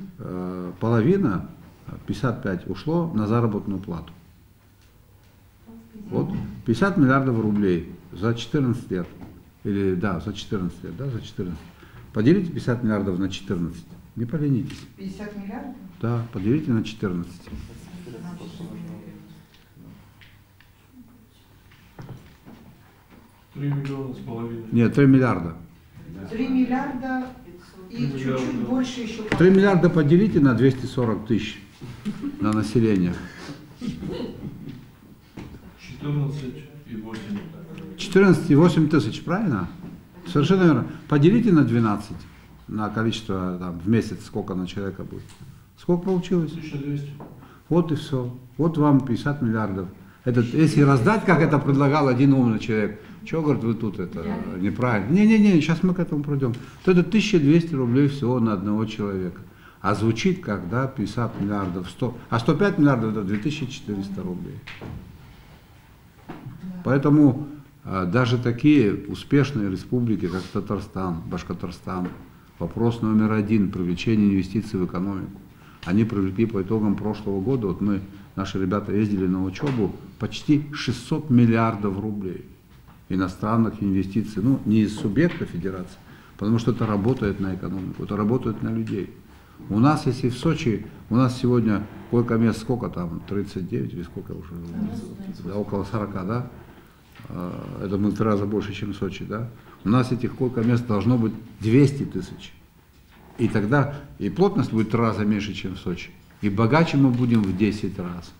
S1: половина, 55, ушло на заработную плату. Вот 50 миллиардов рублей за 14 лет. Или да, за 14 лет, да, за 14. Поделите 50 миллиардов на 14. Не поленитесь.
S14: 50 миллиардов?
S1: Да, поделите на 14.
S10: $3,5 миллиона.
S1: Нет, 3 миллиарда.
S14: 3 миллиарда и чуть-чуть больше еще.
S1: 3 миллиарда поделите на 240 тысяч на население. 14,8 тысяч, правильно? Совершенно верно. Поделите на 12, на количество там, в месяц, сколько на человека будет. Сколько получилось?
S10: 1200.
S1: Вот и все. Вот вам 50 миллиардов. Это, если раздать, как это предлагал один умный человек, что, говорит, вы тут это неправильно. Не, сейчас мы к этому придем. То это 1200 рублей всего на одного человека. А звучит как, да, 50 миллиардов, 100, а 105 миллиардов это 2400 рублей. Поэтому даже такие успешные республики, как Татарстан, Башкортостан, вопрос номер один – привлечение инвестиций в экономику. Они привлекли по итогам прошлого года, вот мы, наши ребята ездили на учебу, почти 600 миллиардов рублей иностранных инвестиций, ну не из субъекта федерации, потому что это работает на экономику, это работает на людей. У нас, если в Сочи, у нас сегодня койко-мест сколько там, 39 или сколько уже, да, около 40, да? Это мы в 3 раза больше, чем в Сочи, да? У нас этих койко-мест должно быть 200 тысяч. И тогда и плотность будет в 3 раза меньше, чем в Сочи. И богаче мы будем в 10 раз.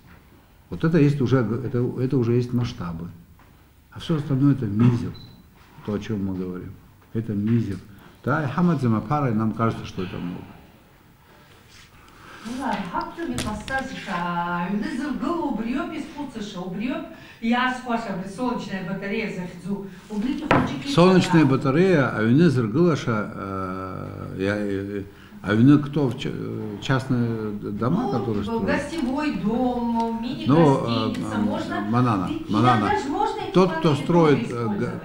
S1: Вот это есть уже, это уже есть масштабы. А все остальное это мизер. То, о чем мы говорим. Это мизер. Да, и Хамад Замапара, нам кажется, что это много. Солнечная батарея, а вины зыргылаша, а вины кто в частные дома, которые строят?
S4: Гостевой дом, мини-гостиница, можно?
S1: Манана. Тот, кто строит,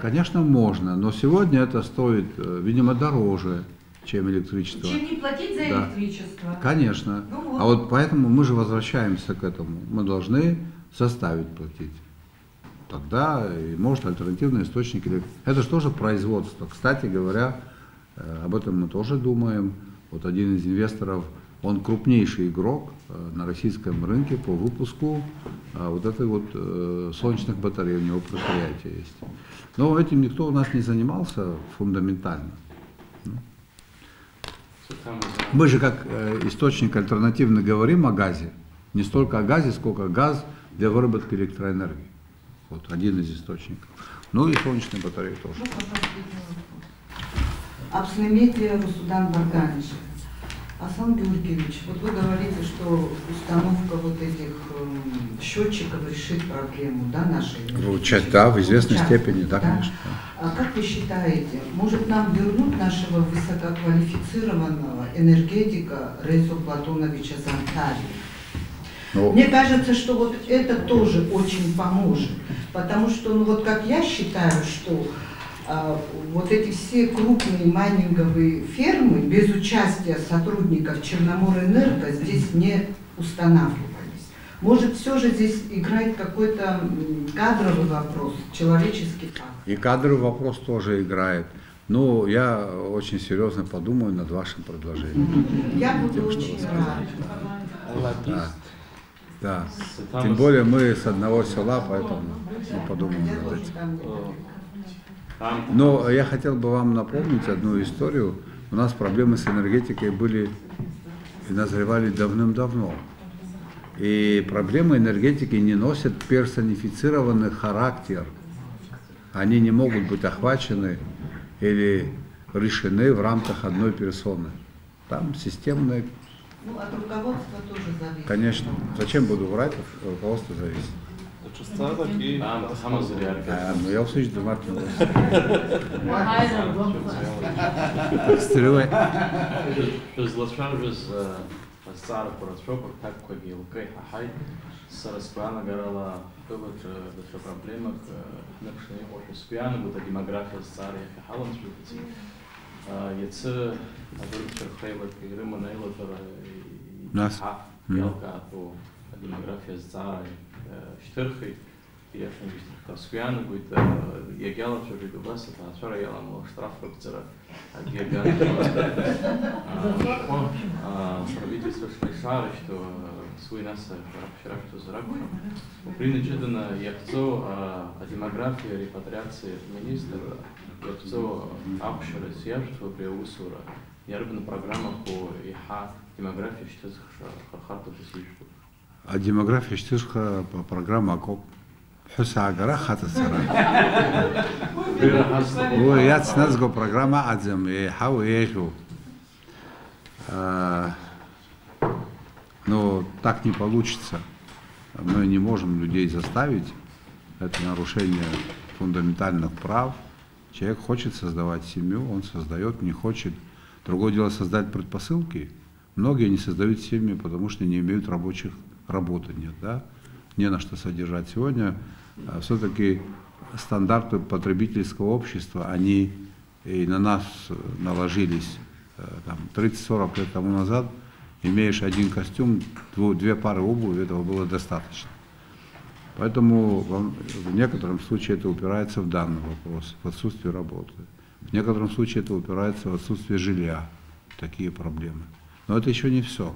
S1: конечно, можно, но сегодня это стоит, видимо, дороже, чем электричество.
S4: Чем не платить за электричество.
S1: Конечно.
S4: Ну, вот.
S1: А вот поэтому мы же возвращаемся к этому. Мы должны заставить платить. Тогда и может альтернативные источники. Это же тоже производство. Кстати говоря, об этом мы тоже думаем. Вот один из инвесторов, он крупнейший игрок на российском рынке по выпуску вот этой вот солнечных батарей. У него предприятие есть. Но этим никто у нас не занимался фундаментально. Мы же как источник альтернативный говорим о газе. Не столько о газе, сколько газ для выработки электроэнергии. Вот один из источников. Ну и солнечные батареи тоже.
S14: Абсленметия Русудан Барганович. Аслан Георгиевич, вот вы говорите, что установка вот этих счетчиков решит проблему, да, нашей?
S1: Да, в известной степени, да, конечно.
S14: А как вы считаете, может нам вернуть нашего высококвалифицированного энергетика Резу Платоновича Зантари? Мне кажется, что вот это тоже очень поможет, потому что, ну вот как я считаю, что вот эти все крупные майнинговые фермы без участия сотрудников Черноморэнерго здесь не устанавливались. Может, все же здесь играет какой-то кадровый вопрос, человеческий фактор.
S1: И кадровый вопрос тоже играет. Ну, я очень серьезно подумаю над вашим предложением.
S14: Я буду очень рада.
S1: Да. Тем более мы с одного села, поэтому мы подумаем над этим. Но я хотел бы вам напомнить одну историю. У нас проблемы с энергетикой были и назревали давным-давно. И проблемы энергетики не носят персонифицированный характер. Они не могут быть охвачены или решены в рамках одной персоны. Там системные.
S14: Ну, от руководства тоже зависит.
S1: Конечно. Зачем буду врать, от руководства зависит. Ну, я услышал, что Мартин. Стрелой.
S5: السعر براتشوب так как его кайхай сараспана гарала хобот да проблемах например оспиана вот демография сцара я халам чути яце абурчер хайва кирма наилотора
S1: нас
S5: ялка то демография сцара штырхи я что оспиана будет я гяла чуть добаса та вчера я ламал штраф фактора правительство Швейцарии, что свой нас вчера что зарабатывал. Принужденно яхцо о демографии, репатриации министра, яхцо обширы съявства при усура. Я рыбна программа по иха демографии что харту посещу.
S1: А демография что программа как حساقرا خط السرا ويا تنزقوا программа عزم يحاول но так не получится. Мы не можем людей заставить. Это нарушение фундаментальных прав. Человек хочет создавать семью, он создает, не хочет. Другое дело создать предпосылки. Многие не создают семьи, потому что не имеют работы нет, да? Не на что содержать. Сегодня все-таки стандарты потребительского общества, они и на нас наложились 30-40 лет тому назад. Имеешь один костюм, две пары обуви, этого было достаточно. Поэтому в некотором случае это упирается в данный вопрос, в отсутствие работы. В некотором случае это упирается в отсутствие жилья, такие проблемы. Но это еще не все,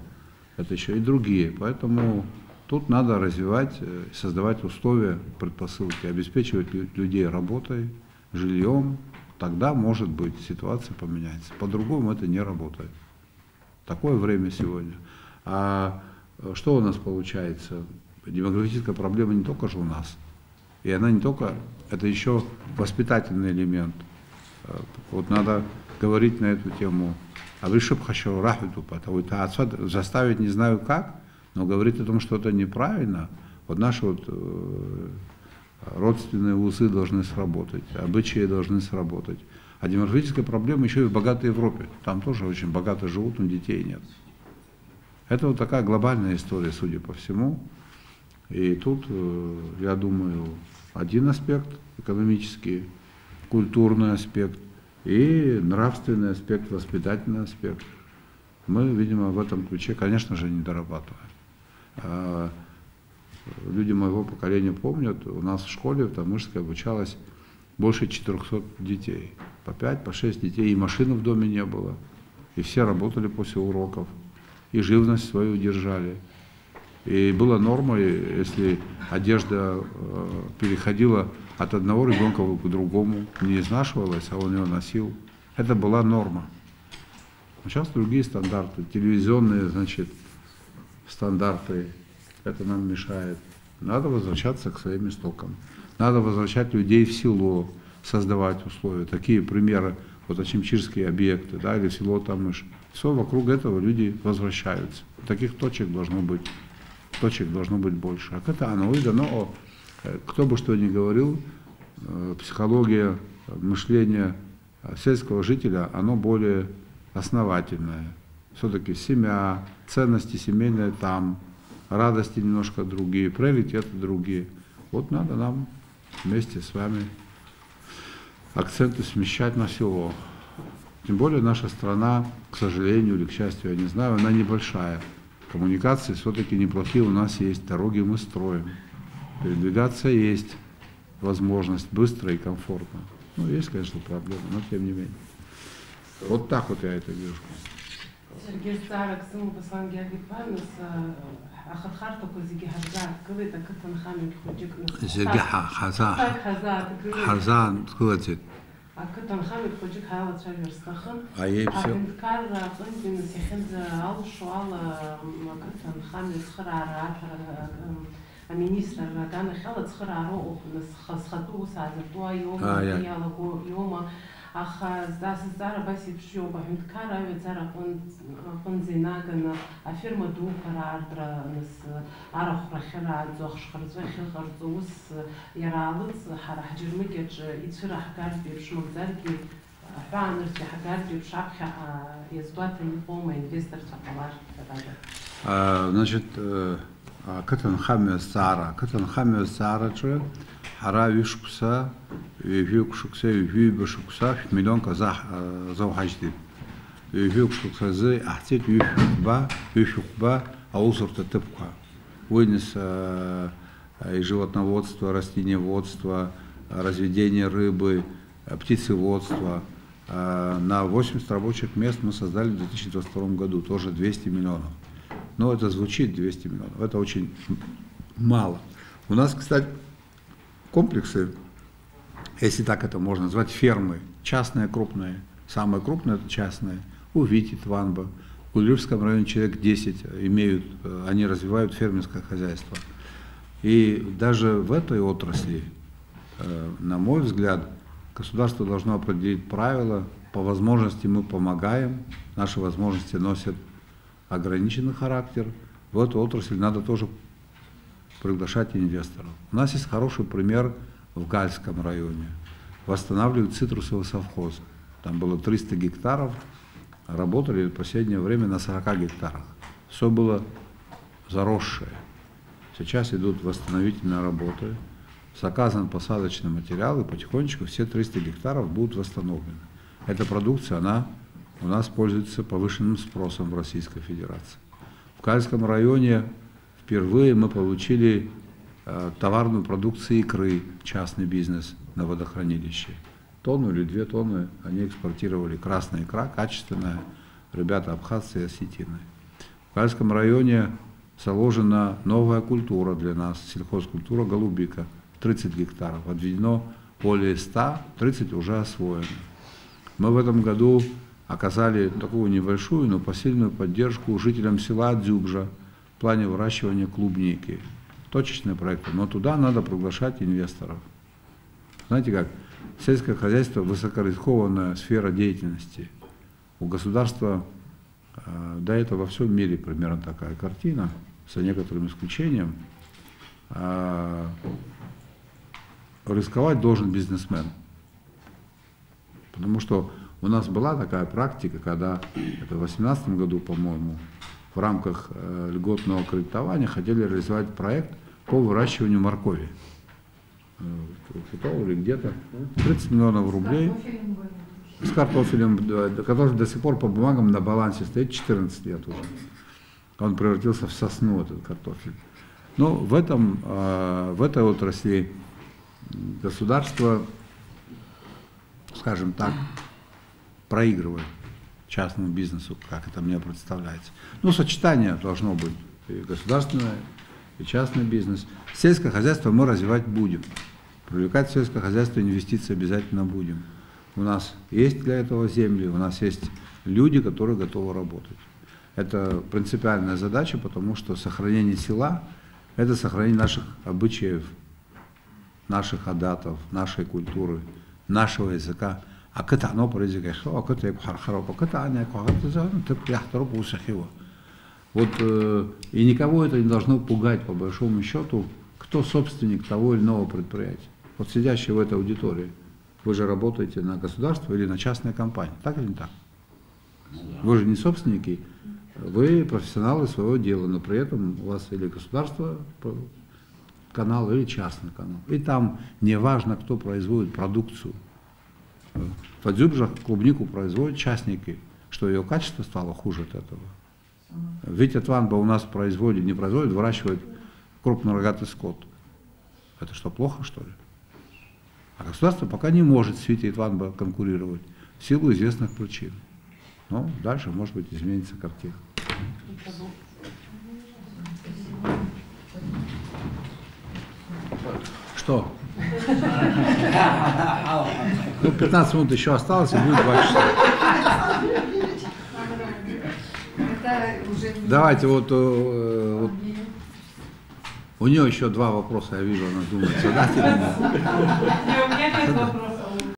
S1: это еще и другие. Поэтому тут надо развивать, создавать условия, предпосылки, обеспечивать людей работой, жильем. Тогда, может быть, ситуация поменяется. По-другому это не работает. Такое время сегодня. А что у нас получается? Демографическая проблема не только же у нас. И она не только, это еще воспитательный элемент. Вот надо говорить на эту тему. А вы хочу заставить не знаю как, но говорить о том, что это неправильно. Вот наши родственные узы должны сработать, обычаи должны сработать. А демографическая проблема еще и в богатой Европе. Там тоже очень богато живут, но детей нет. Это вот такая глобальная история, судя по всему. И тут, я думаю, один аспект экономический, культурный аспект и нравственный аспект, воспитательный аспект. Мы, видимо, в этом ключе, конечно же, не дорабатываем. Люди моего поколения помнят, у нас в школе в Тамышской обучалось больше 400 детей. По 5, по 6 детей. И машины в доме не было. И все работали после уроков. И живность свою держали. И была норма, если одежда переходила от одного ребенка к другому, не изнашивалась, а он ее носил. Это была норма. А сейчас другие стандарты, телевизионные, значит, стандарты. Это нам мешает. Надо возвращаться к своим истокам. Надо возвращать людей в село, создавать условия. Такие примеры, вот Очимчирские объекты, да, или село Тамыш. Все, вокруг этого люди возвращаются. Таких точек должно быть больше. А это оно и дано, кто бы что ни говорил, психология, мышление сельского жителя, оно более основательное. Все-таки семья, ценности семейные там, радости немножко другие, приоритеты другие. Вот надо нам вместе с вами акценты смещать на село. Тем более наша страна, к сожалению или к счастью, я не знаю, она небольшая. Коммуникации все-таки неплохие у нас есть, дороги мы строим. Передвигаться есть возможность быстро и комфортно. Ну, есть, конечно, проблемы, но тем не менее. Вот так вот я это вижу.
S6: Сергей Старок, сын послан Георгий أخذ كوزيجي هزار كذا تكتن خامل خوجك
S1: زيجي حزان كذا
S6: كتن خامل خوجك هذا تشجر استخن
S1: أيه بسيط
S6: كار قندي مسيخن على شو على كتن خامل خرع عشر министр كان خلص خرع روح نس خطوه ساعة يوم يوم
S9: ах зара баси пшё бахмит караве зара он зинагана афирма духара ардра нас арахрахара зохшхарзвахилхарзус яралыц харахжирмикеч ицрахкар биршмогзарки حانرتي حاجات بشرح يزبط القوم инвестор сапалар.
S1: Значит, Катан Сара, Хара Вишкуса, Вюкшукса, Вюбашукса, миллион казах заухажди. Вюкшукса зы, ахтит Вюхба, аусурта тыпка. Вынес и животноводство, растениеводство, разведение рыбы, птицеводство. На 80 рабочих мест мы создали в 2022 году, тоже 200 миллионов. Но это звучит 200 миллионов, это очень мало. У нас, кстати, комплексы, если так это можно назвать, фермы, частные, крупные. Самые крупные это частные. У Вити, Тванба, в Ульевском районе человек 10 они развивают фермерское хозяйство. И даже в этой отрасли, на мой взгляд, государство должно определить правила, по возможности мы помогаем, наши возможности носят ограниченный характер. В эту отрасль надо тоже приглашать инвесторов. У нас есть хороший пример в Гальском районе. Восстанавливают цитрусовый совхоз. Там было 300 гектаров, работали в последнее время на 40 гектарах. Все было заросшее. Сейчас идут восстановительные работы. Заказан посадочный материал, и потихонечку все 300 гектаров будут восстановлены. Эта продукция, она у нас пользуется повышенным спросом в Российской Федерации. В Кальском районе впервые мы получили товарную продукцию икры, частный бизнес на водохранилище. Тонну или 2 тонны они экспортировали. Красная икра, качественная, ребята абхазцы и осетины. В Кальском районе заложена новая культура для нас, сельхозкультура голубика. 30 гектаров, отведено более 100, 30 уже освоено. Мы в этом году оказали такую небольшую, но посильную поддержку жителям села Дзюбжа в плане выращивания клубники. Точечные проекты, но туда надо приглашать инвесторов. Знаете как, сельское хозяйство – высокорискованная сфера деятельности. У государства, да это во всем мире примерно такая картина, за некоторым исключением. Рисковать должен бизнесмен. Потому что у нас была такая практика, когда это в 2018 году, по-моему, в рамках льготного кредитования хотели реализовать проект по выращиванию моркови. Или где-то 30 миллионов рублей. С картофелем, который до сих пор по бумагам на балансе стоит 14 лет уже. Он превратился в сосну, этот картофель. Но в этой отрасли государство, скажем так, проигрывает частному бизнесу, как это мне представляется. Ну, сочетание должно быть и государственное, и частный бизнес. Сельское хозяйство мы развивать будем. Привлекать в сельское хозяйство инвестиции обязательно будем. У нас есть для этого земли, у нас есть люди, которые готовы работать. Это принципиальная задача, потому что сохранение села – это сохранение наших обычаев, наших адатов, нашей культуры, нашего языка. А когда оно произойдет, вот и никого это не должно пугать, по большому счету, кто собственник того или иного предприятия. Вот сидящий в этой аудитории, вы же работаете на государство или на частные компании, так или не так? Вы же не собственники, вы профессионалы своего дела, но при этом у вас или государство канал, или частный канал. И там не важно, кто производит продукцию. В Дзюбжах клубнику производят частники, что ее качество стало хуже от этого. Витя Тванба у нас не производит, выращивает крупнорогатый скот. Это что, плохо, что ли? А государство пока не может с Витей Тванба конкурировать в силу известных причин. Но дальше, может быть, изменится картина. Что? Ну, 15 минут еще осталось, и будет 2 часа. Давайте вот у нее еще 2 вопроса, я вижу, она думает задать или нет.
S6: У меня 5 вопросов.